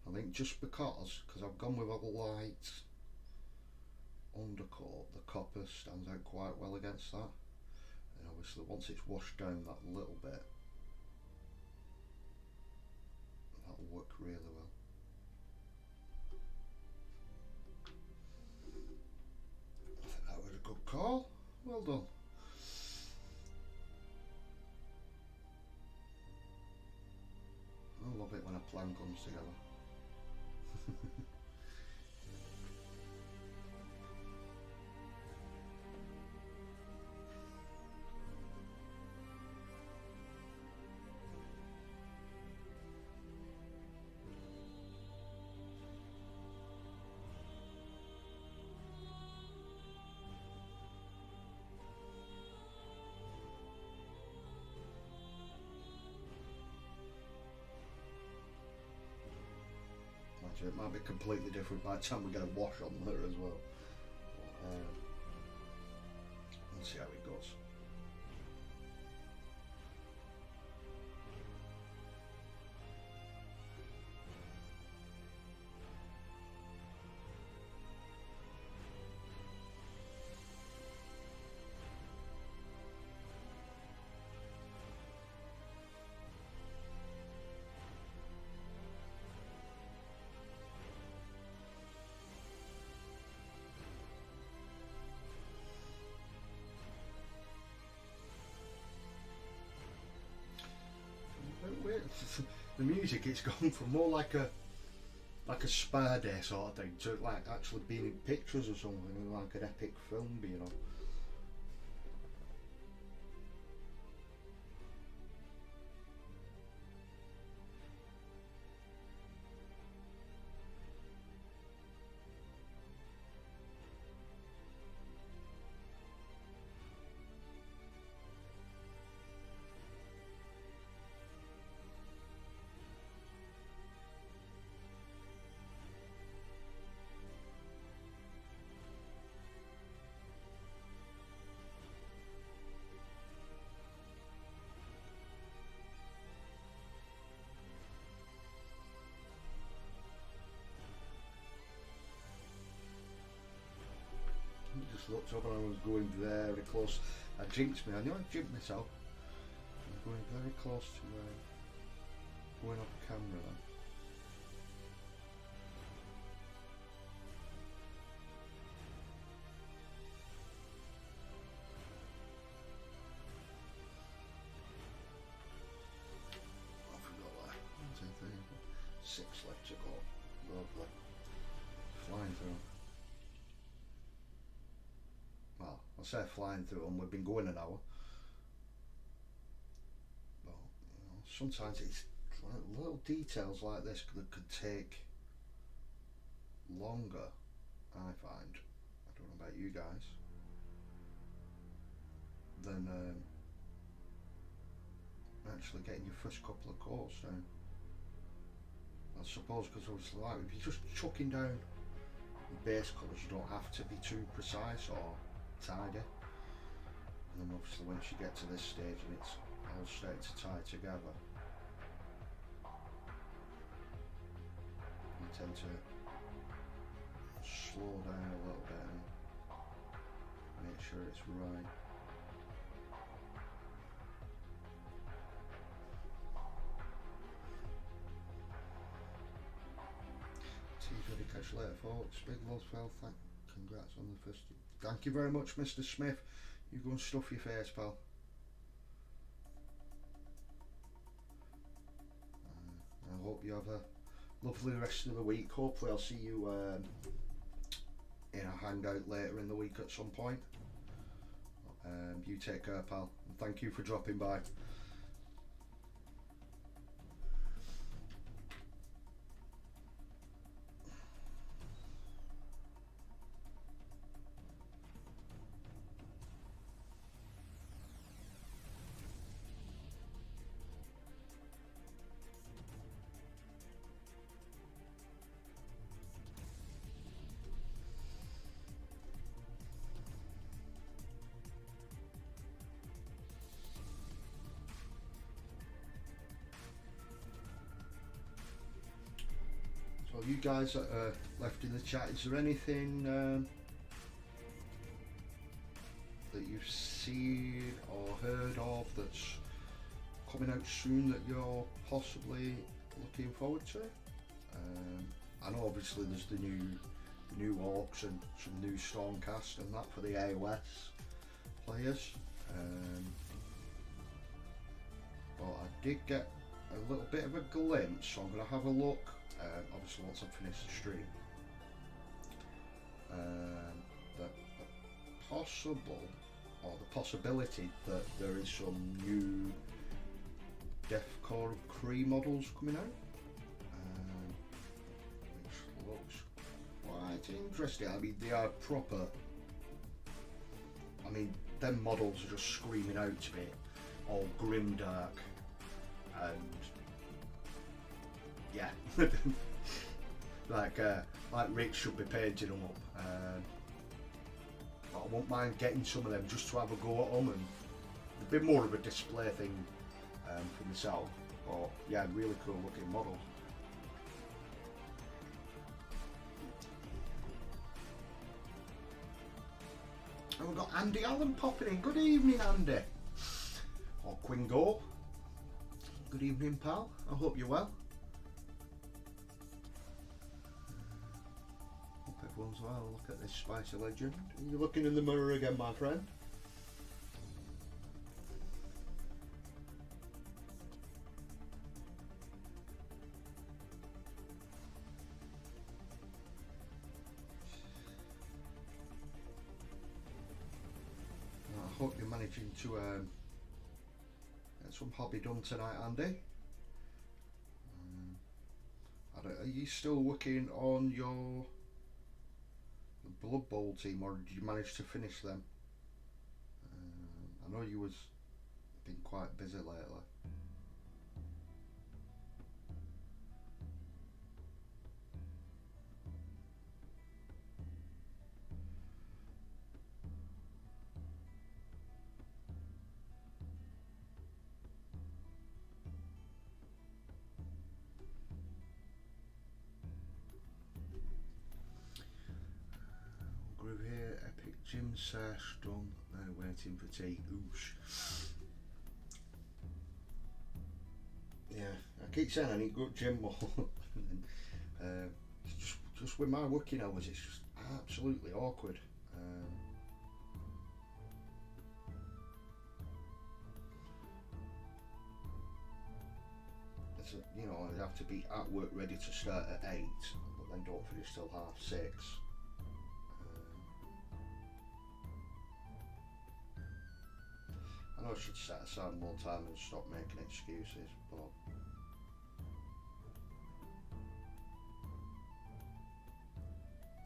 I think just because I've gone with a light undercoat, the copper stands out quite well against that. And obviously once it's washed down that little bit, that'll work really well. I think that was a good call. Well done. I love it when a plan comes together. It might be completely different by the time we get a wash on there as well. Let's see how it goes. The music, it's gone from more like a spa day sort of thing to like actually being in pictures or something, like an epic film, you know. I just looked up and I was going very close. I jinxed me. I knew I jinxed myself. I was going very close to going off camera then. say flying through them, we've been going an hour. But you know, sometimes it's little details like this that could take longer, I find. I don't know about you guys. Than actually getting your first couple of coats down. I suppose because obviously, like, if you're just chucking down your base colours, you don't have to be too precise or tidy. And then obviously once you get to this stage and it's all starting to tie together, you tend to slow down a little bit and make sure it's right. Catch you later, folks. Big love, well, congrats on the first. Thank you very much, Mr. Smith. You go and stuff your face, pal. I hope you have a lovely rest of the week. Hopefully I'll see you in a hangout later in the week at some point. You take care, pal, and thank you for dropping by. You guys that are left in the chat, is there anything that you've seen or heard of that's coming out soon that you're possibly looking forward to? I know obviously there's the new orcs and some new Stormcast and that for the AOS players, but I did get a little bit of a glimpse, so I'm going to have a look. Obviously once I finish the stream, the possibility that there is some new Deathcore Kree models coming out, which looks quite interesting. I mean, they are proper. I mean, them models are just screaming out to me, all grimdark and. Yeah, like Rick should be painting them up, but I won't mind getting some of them just to have a go at them, and a bit more of a display thing for myself. But yeah, really cool looking models. And we've got Andy Allen popping in. Good evening, Andy. Or Quingo. Good evening, pal. I hope you're well. Everyone's well. Look at this spicy legend. You're looking in the mirror again, my friend. I hope you're managing to get some hobby done tonight, Andy. Are you still working on your Blood Bowl team, or did you manage to finish them? I know you was been quite busy lately. Here, epic gym sesh done. Now waiting for tea. Oosh. Yeah, I keep saying I need good gym more. Just with my working hours, it's just absolutely awkward. It's you know, I'd have to be at work ready to start at 8, but then don't finish till 6:30. I know I should set aside more time and stop making excuses, but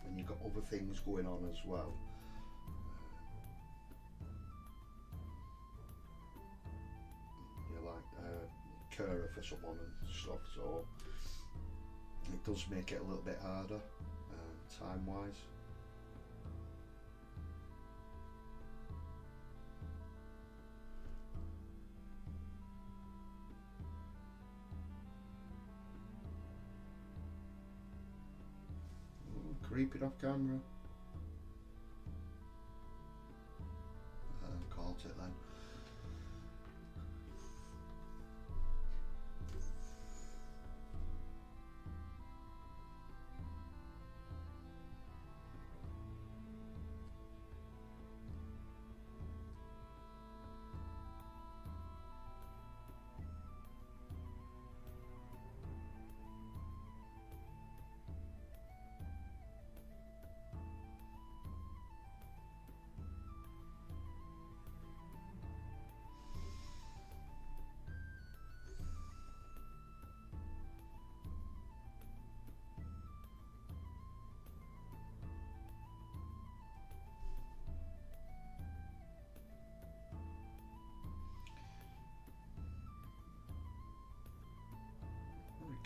when you've got other things going on as well, you're like a carer for someone and stuff, so it does make it a little bit harder time wise. Creeping off camera. Caught it then.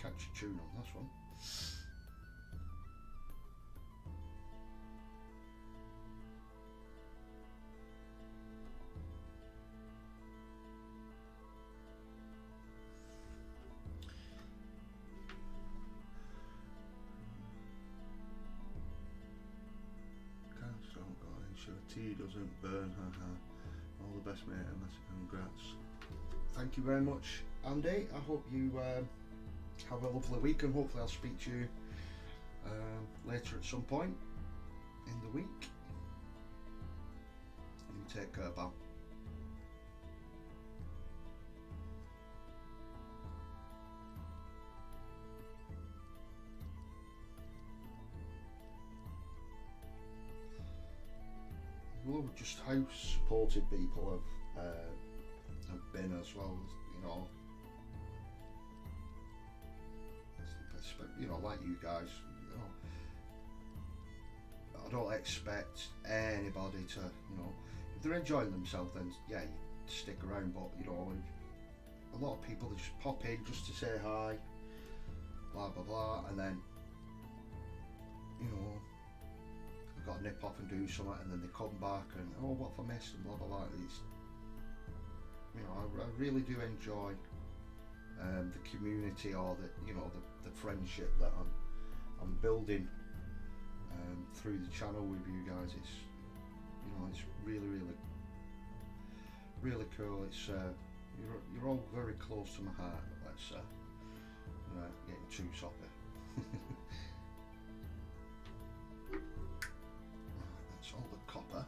Catch a tune on this one. Don't go in, sure tea doesn't burn, haha. All the best, mate, and congrats. Thank you very much, Andy. I hope you have a lovely week, and hopefully I'll speak to you later at some point in the week. You take care, pal. Well, just how supportive people have been as well, you know. You know, like you guys, you know, I don't expect anybody to, you know, if they're enjoying themselves, then yeah, you stick around. But you know, a lot of people, they just pop in just to say hi, blah blah blah, and then, you know, I've got to nip off and do something, and then they come back and, oh, what have I missed, and blah blah blah. It's, you know, I really do enjoy the community, or the, you know, the friendship that I'm building through the channel with you guys. It's, you know, it's really cool. It's you're all very close to my heart. Let's without getting too soppy. That's all the copper.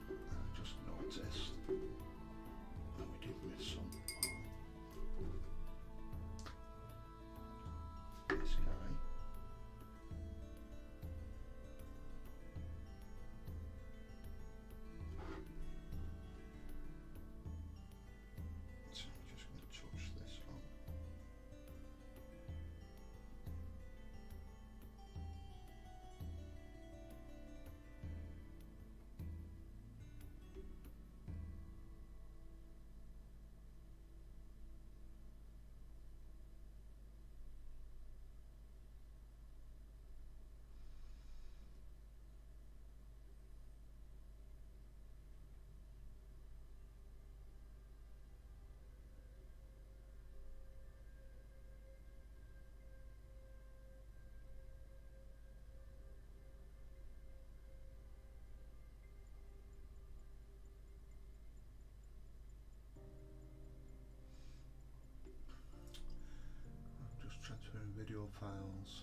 I just noticed that we did miss some. This guy. So I'm just going to touch this on. Transferring video files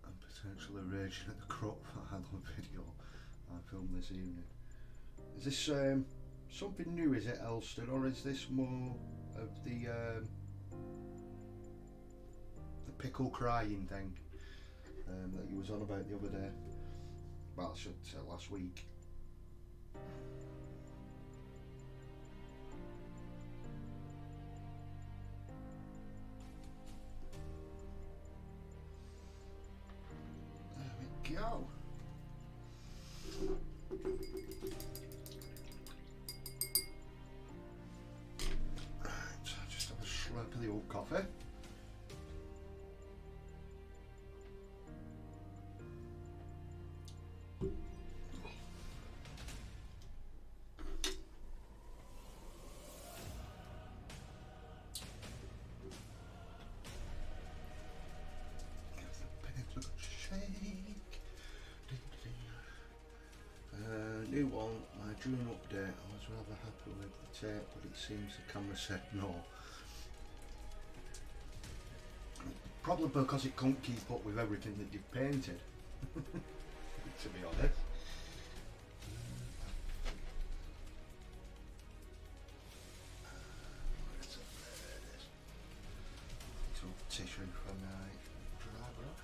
and potentially raging at the crop file video I filmed this evening. Is this something new, is it, Elston, or is this more of the pickle crying thing that you was on about the other day? Well, I should say last week. There we go. Right, so just have a slurp of the old coffee. New one, my June update. I was rather happy with the tape, but it seems the camera said no. Probably because it can't keep up with everything that you've painted, to be honest. Some tissue from my dry brush.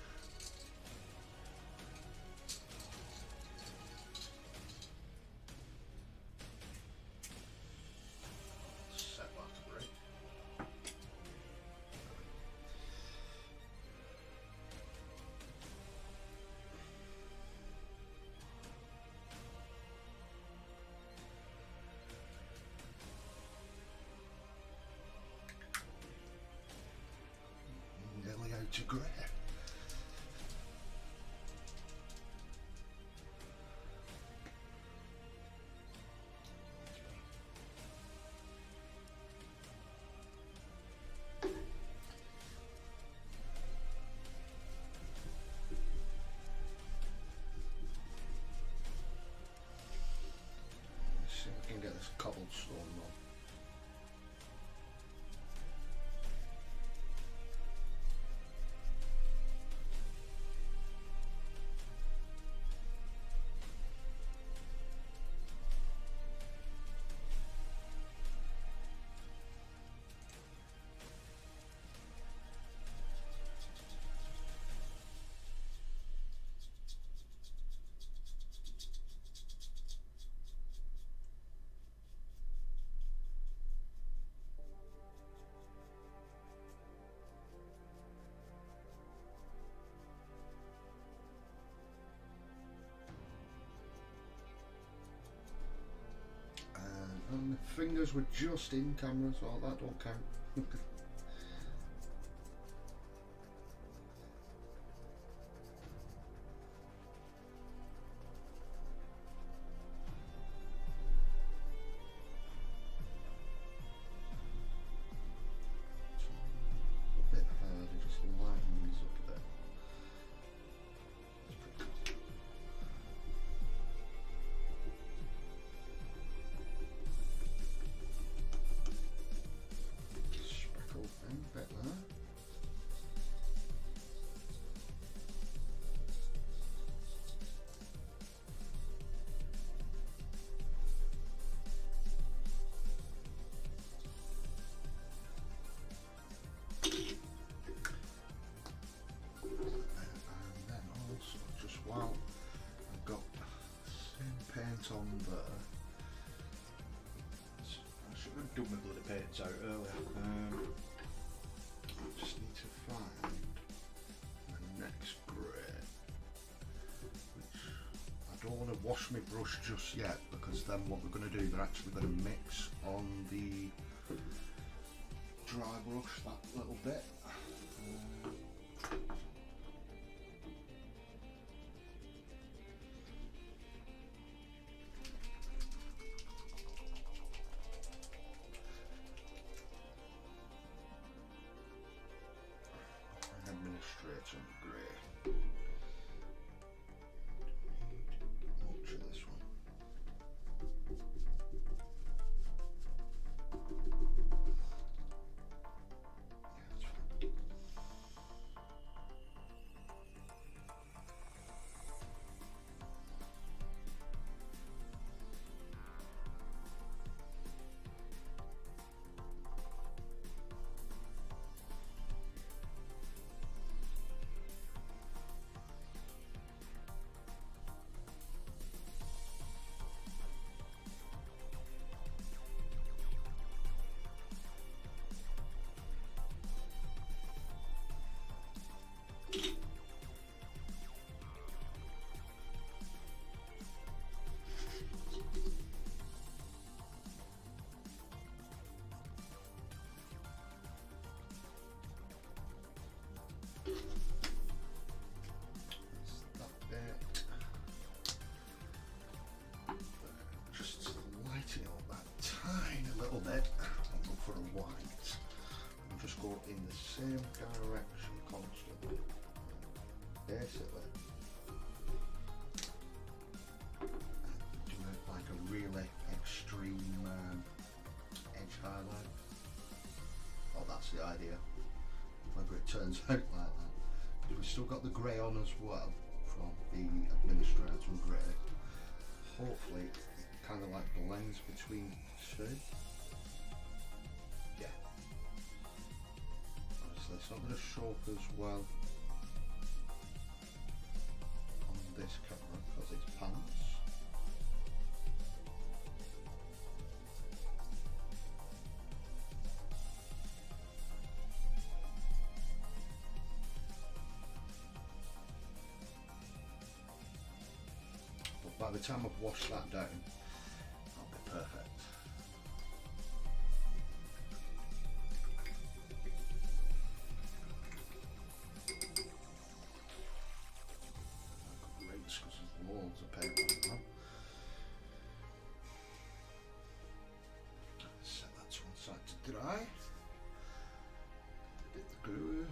Nearly out of grey. Let's see if I can get this cobblestone on. And the fingers were just in camera, so that don't count. A bit harder, just lighten these up a bit. Speckle thing, bit there. And then also, just while I've got the same paint on there, I should have done my bloody paints out earlier. I just need to find the next grey, which I don't want to wash my brush just yet, because then what we're going to do, they're actually going to mix on the dry brush that little bit. Administrator grey. Much of this one. Yeah, that's fine. out like that. Because we've still got the grey on as well from the administrator grey. Hopefully it kind of like blends between two. Yeah. Obviously it's not going to show up as well on this camera because it's pants. By the time I've washed that down, that'll be perfect. Great, because there's loads of paint on that. Set that to one side to dry. Get the glue.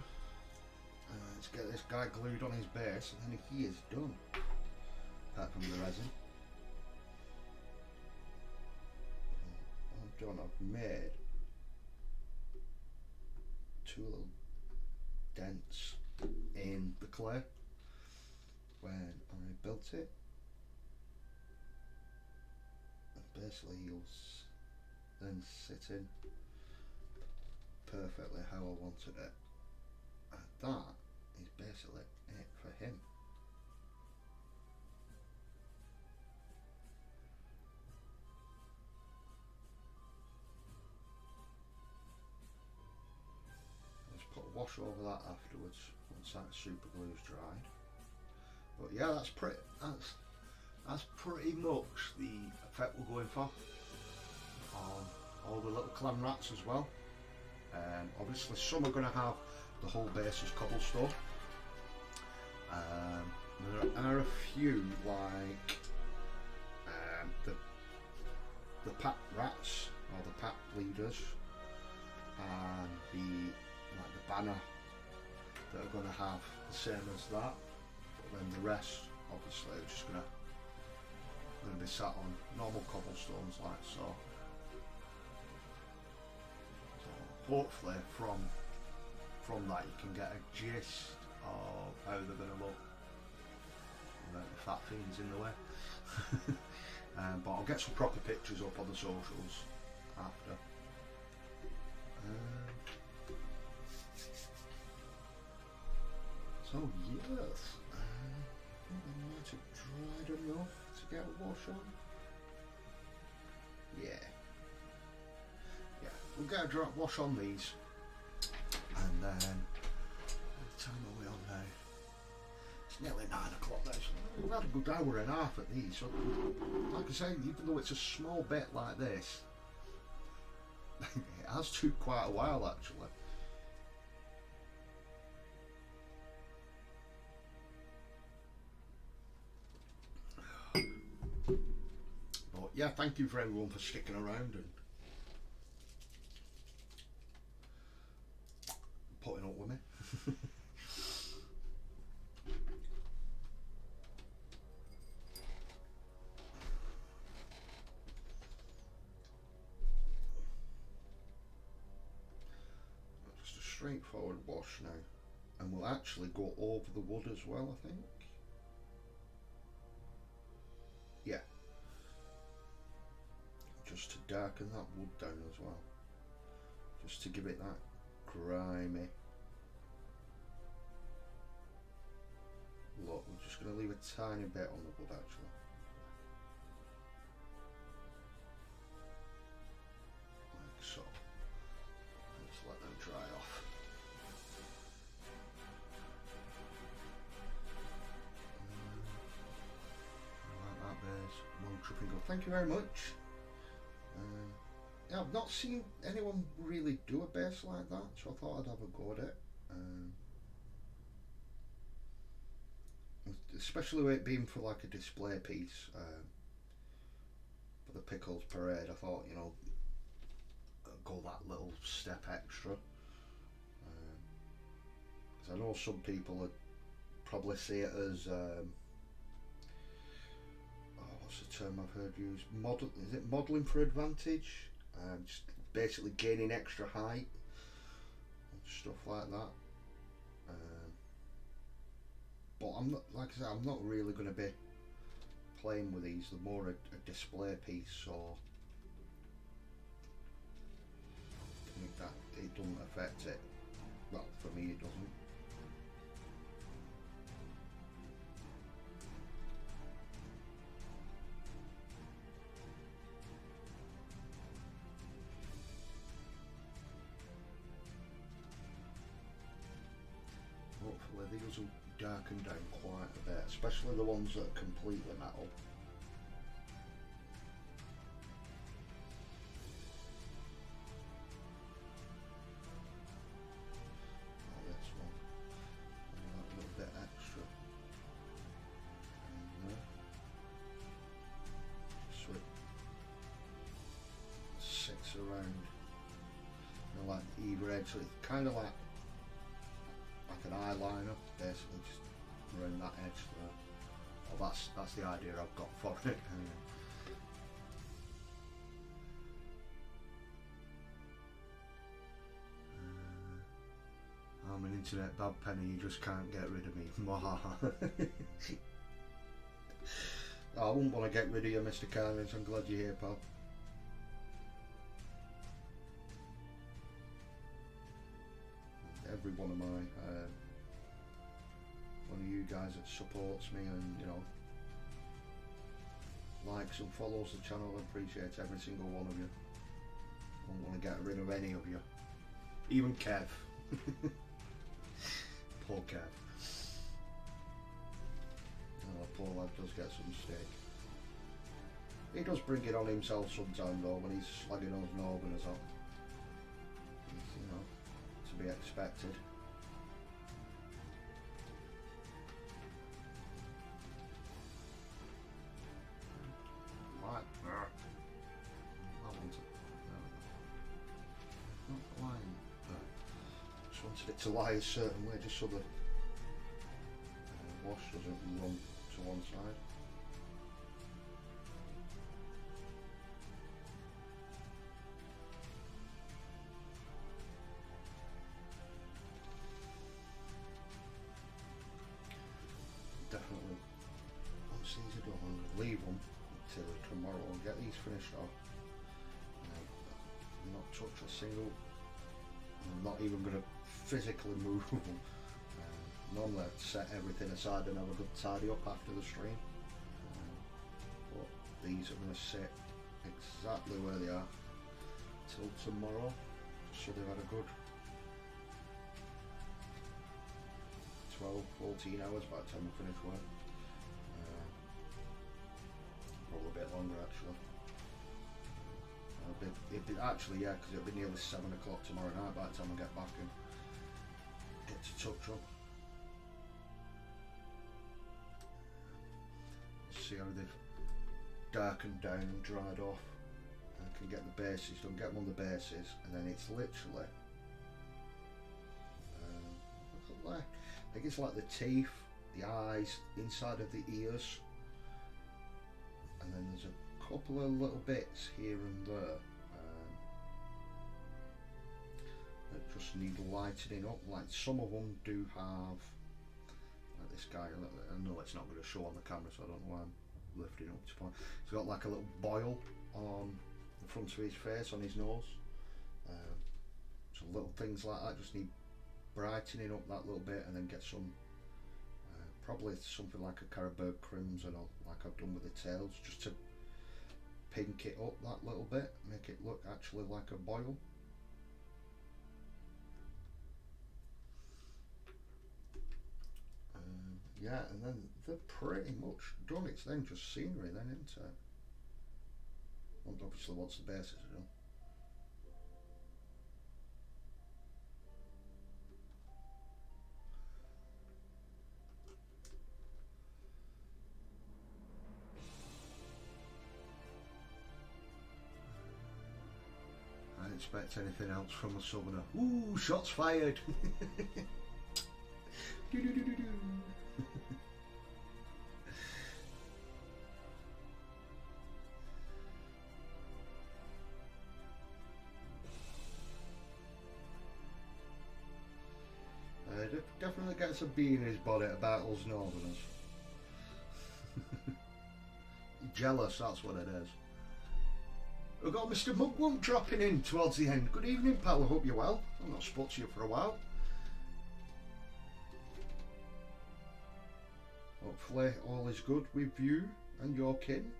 Let's get this guy glued on his base, and then he is done. Apart from the resin. I've done, I've made two little dents in the clay when I built it. And basically you'll then sit in perfectly how I wanted it. And that is basically it for him. Wash over that afterwards once that super glue is dried. But yeah, that's pretty much the effect we're going for on all the little clam rats as well. Obviously some are going to have the whole base as cobblestone. There are a few like the pack rats or the pack leaders and the banner that are going to have the same as that, but then the rest obviously are just going to be sat on normal cobblestones like so. So hopefully from that you can get a gist of how they're going to look without the fat fiends in the way. But I'll get some proper pictures up on the socials after. So yes, I think they might have dried enough to get a wash on. Yeah, we'll get a dry wash on these, and then what time are we on now? It's nearly 9 o'clock now. So we've had a good hour and a half at these. So, like I say, even though it's a small bit like this, it has took quite a while actually. But yeah, thank you for everyone for sticking around and putting up with me. Just a straightforward wash now, and we'll actually go over the wood as well, I think. Yeah, just to darken that wood down as well, just to give it that grimy look. We're just going to leave a tiny bit on the wood actually. Like so. Just let them dry off. One tripping go. Thank you very much. Yeah, I've not seen anyone really do a base like that, so I thought I'd have a go at it. Especially with it being for like a display piece for the Pickles parade. I thought, you know, I'd go that little step extra. Because I know some people would probably see it as what's the term I've heard used? Is it modelling for advantage? Just basically gaining extra height and stuff like that. I'm not, like I said, I'm not really going to be playing with these. They're more a display piece, so I think that it doesn't affect it. Well, for me it doesn't. Hopefully these will darken down quite a bit, especially the ones that are completely metal. This one, a little bit extra. Sweet. 6 around, like either edge, so it's kind of like an eyeliner, basically, just around that edge there. Well, that's the idea I've got for it. I'm an internet bad penny, you just can't get rid of me. I wouldn't want to get rid of you, Mr. Carnage. I'm glad you're here, pal. Every one of you guys that supports me and, you know, likes and follows the channel, I appreciate every single one of you. I don't want to get rid of any of you, even Kev. Poor Kev. Oh, poor lad does get some steak. He does bring it on himself sometimes though, when he's slagging us Northerners up. You know, to be expected. Right. That one's not lying. Just wanted it to lie a certain way, just so the wash doesn't run to one side. Definitely, once these are done, I'm going to leave them until tomorrow and get these finished off. Not touch a single. I'm not even going to physically move them. Normally I'd set everything aside and have a good tidy up after the stream. But these are going to sit exactly where they are till tomorrow, just so they've had a good 12-14 hours by the time we finish work. Probably a bit longer actually. Actually, yeah, because it'll be nearly 7 o'clock tomorrow night by the time I get back and get to touch them. See how they've darkened down and dried off. I can get the bases done, get them on the bases, and then it's literally look at that. I think it's like the teeth, the eyes, inside of the ears, and then there's a couple of little bits here and there that just need lightening up. Like some of them do have, like this guy, I know it's not going to show on the camera, so I don't know why I'm lifting up to point. He's got like a little boil on the front of his face, on his nose. So little things like that just need brightening up that little bit, and then get some probably something like a Caribou Crimson, or like I've done with the tails, just to pink it up that little bit, make it look actually like a boil. Yeah, and then they're pretty much done. It's then just scenery then, isn't it? And obviously once the bases are done. I don't expect anything else from a southerner. Ooh, shots fired! Do, do, do, do, do. Definitely get gets a bee in his bonnet about us Northerners. Jealous, that's what it is. We've got Mr. Mugwump dropping in towards the end. Good evening, pal. I hope you're well. I've not spoken to you for a while. Hopefully all is good with you and your kin.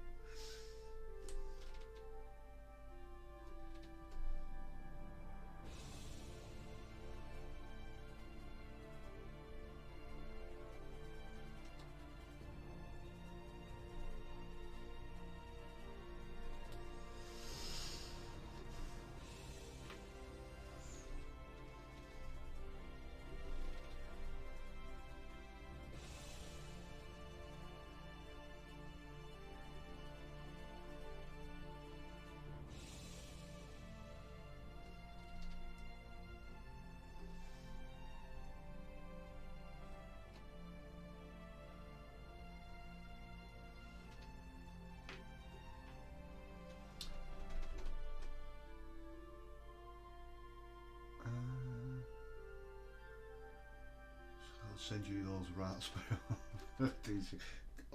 Send you those rats.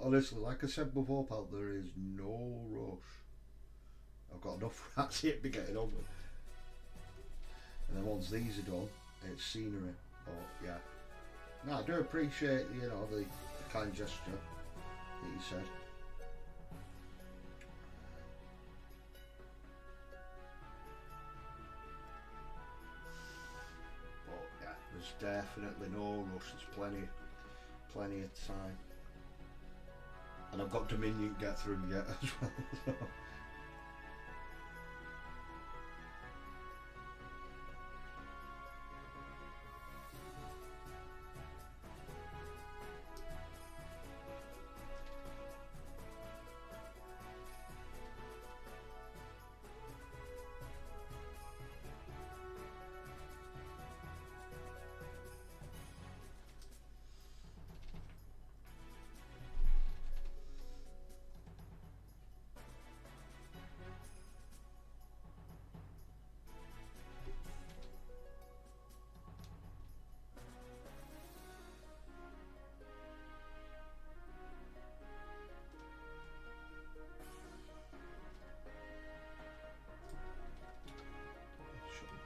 Honestly, like I said before, pal, there is no rush. I've got enough rats here to be getting on with. And then once these are done, it's scenery. But yeah, no, I do appreciate, you know, the kind gesture that you said. There's definitely no rush. There's plenty of time, and I've got Dominion to get through yet as well. So.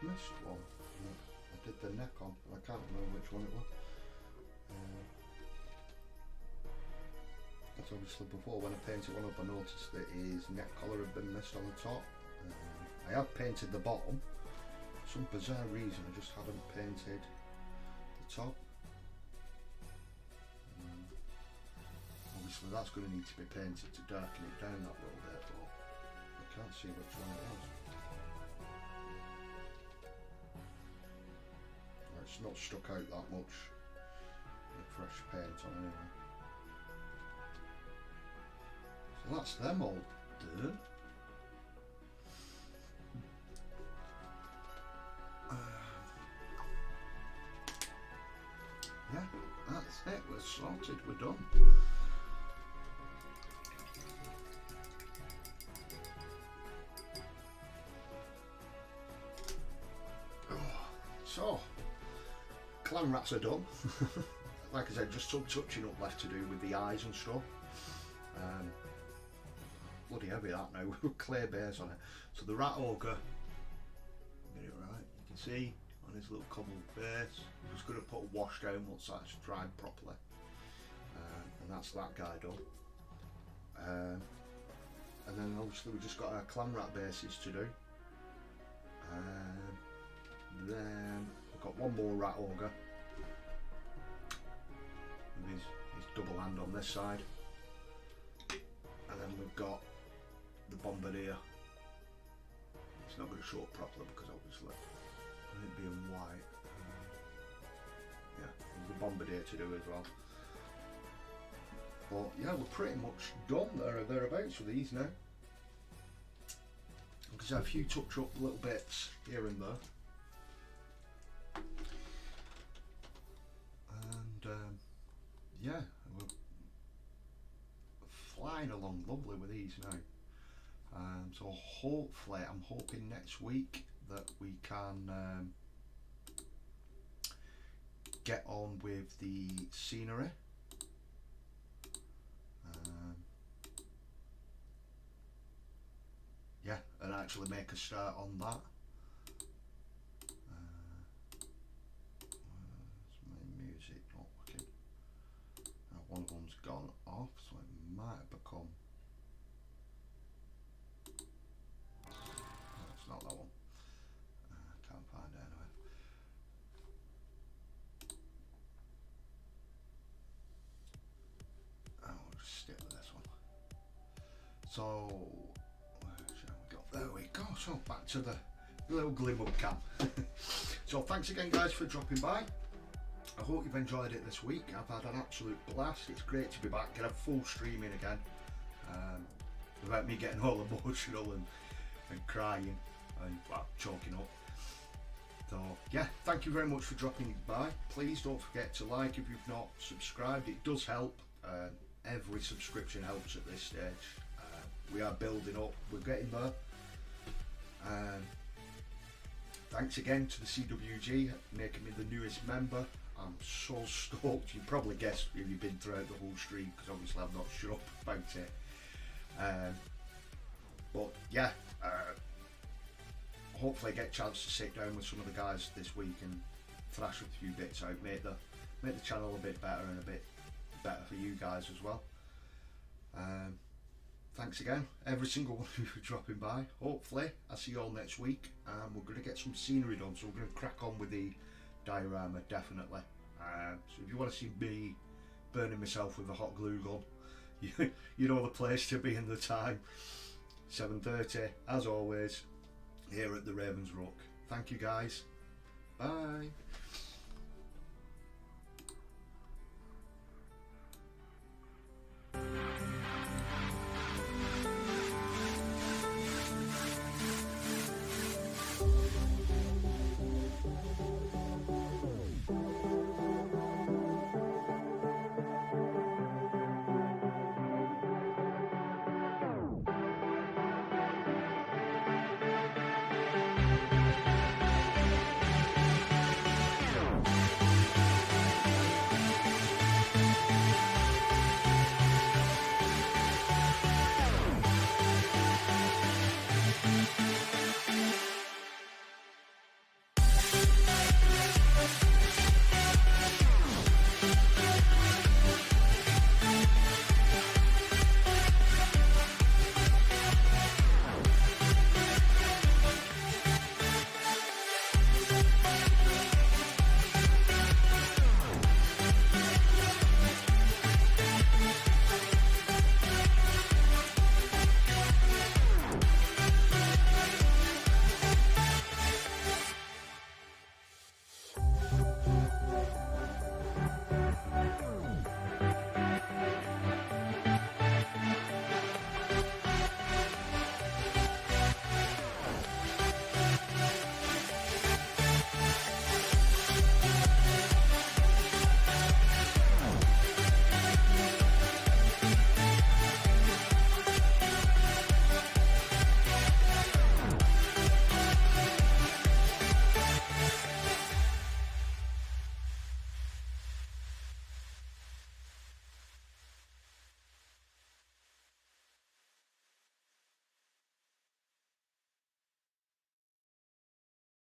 Missed one. I did the neck on. I can't remember which one it was. That's obviously before when I painted one up, I noticed that his neck collar had been missed on the top. I have painted the bottom. For some bizarre reason, I just hadn't painted the top. Obviously, that's going to need to be painted to darken it down that little bit, but I can't see which one it was. It's not stuck out that much with fresh paint on anyway. So that's them all done. Yeah, that's it, we're sorted, we're done. So, clan rats are done. Like I said, just some touching up left to do with the eyes and stuff. Bloody heavy that now with clay base on it. So the rat ogre, get it right, you can see on his little cobbled base. I'm just going to put a wash down once that's dried properly. And that's that guy done. And then obviously we've just got our clan rat bases to do. Then we've got one more rat ogre with his double hand on this side, and then we've got the bombardier. It's not going to show up properly because obviously it being white. Yeah, there's the bombardier to do as well. But yeah, we're pretty much done there or thereabouts with these now. Because a few touch up little bits here and there. And yeah, we're flying along lovely with these now. So hopefully, I'm hoping next week that we can get on with the scenery. Yeah, and actually make a start on that. My music not working. One of them's gone off, so it might have become. No, it's not that one. Can't find it anyway. I'll just stick with this one. So, where shall we go? There we go. So back to the little glimmer cam. So thanks again, guys, for dropping by. I hope you've enjoyed it this week. I've had an absolute blast. It's great to be back, get a full streaming again, without me getting all emotional and crying and well, choking up. So yeah, thank you very much for dropping by. Please don't forget to like if you've not subscribed. It does help. Every subscription helps at this stage. We are building up. We're getting there. Thanks again to the CWG making me the newest member. I'm so stoked. You probably guessed if you've been throughout the whole stream, because obviously I've not shut up about it. But yeah, hopefully I get a chance to sit down with some of the guys this week and thrash a few bits out, make the channel a bit better and a bit better for you guys as well. Thanks again, every single one of you for dropping by. Hopefully I see you all next week, and we're going to get some scenery done, so we're going to crack on with the diorama, definitely. So if you want to see me burning myself with a hot glue gun, you know the place to be in the time. 7:30 as always here at the Ravens Rock. Thank you guys, bye.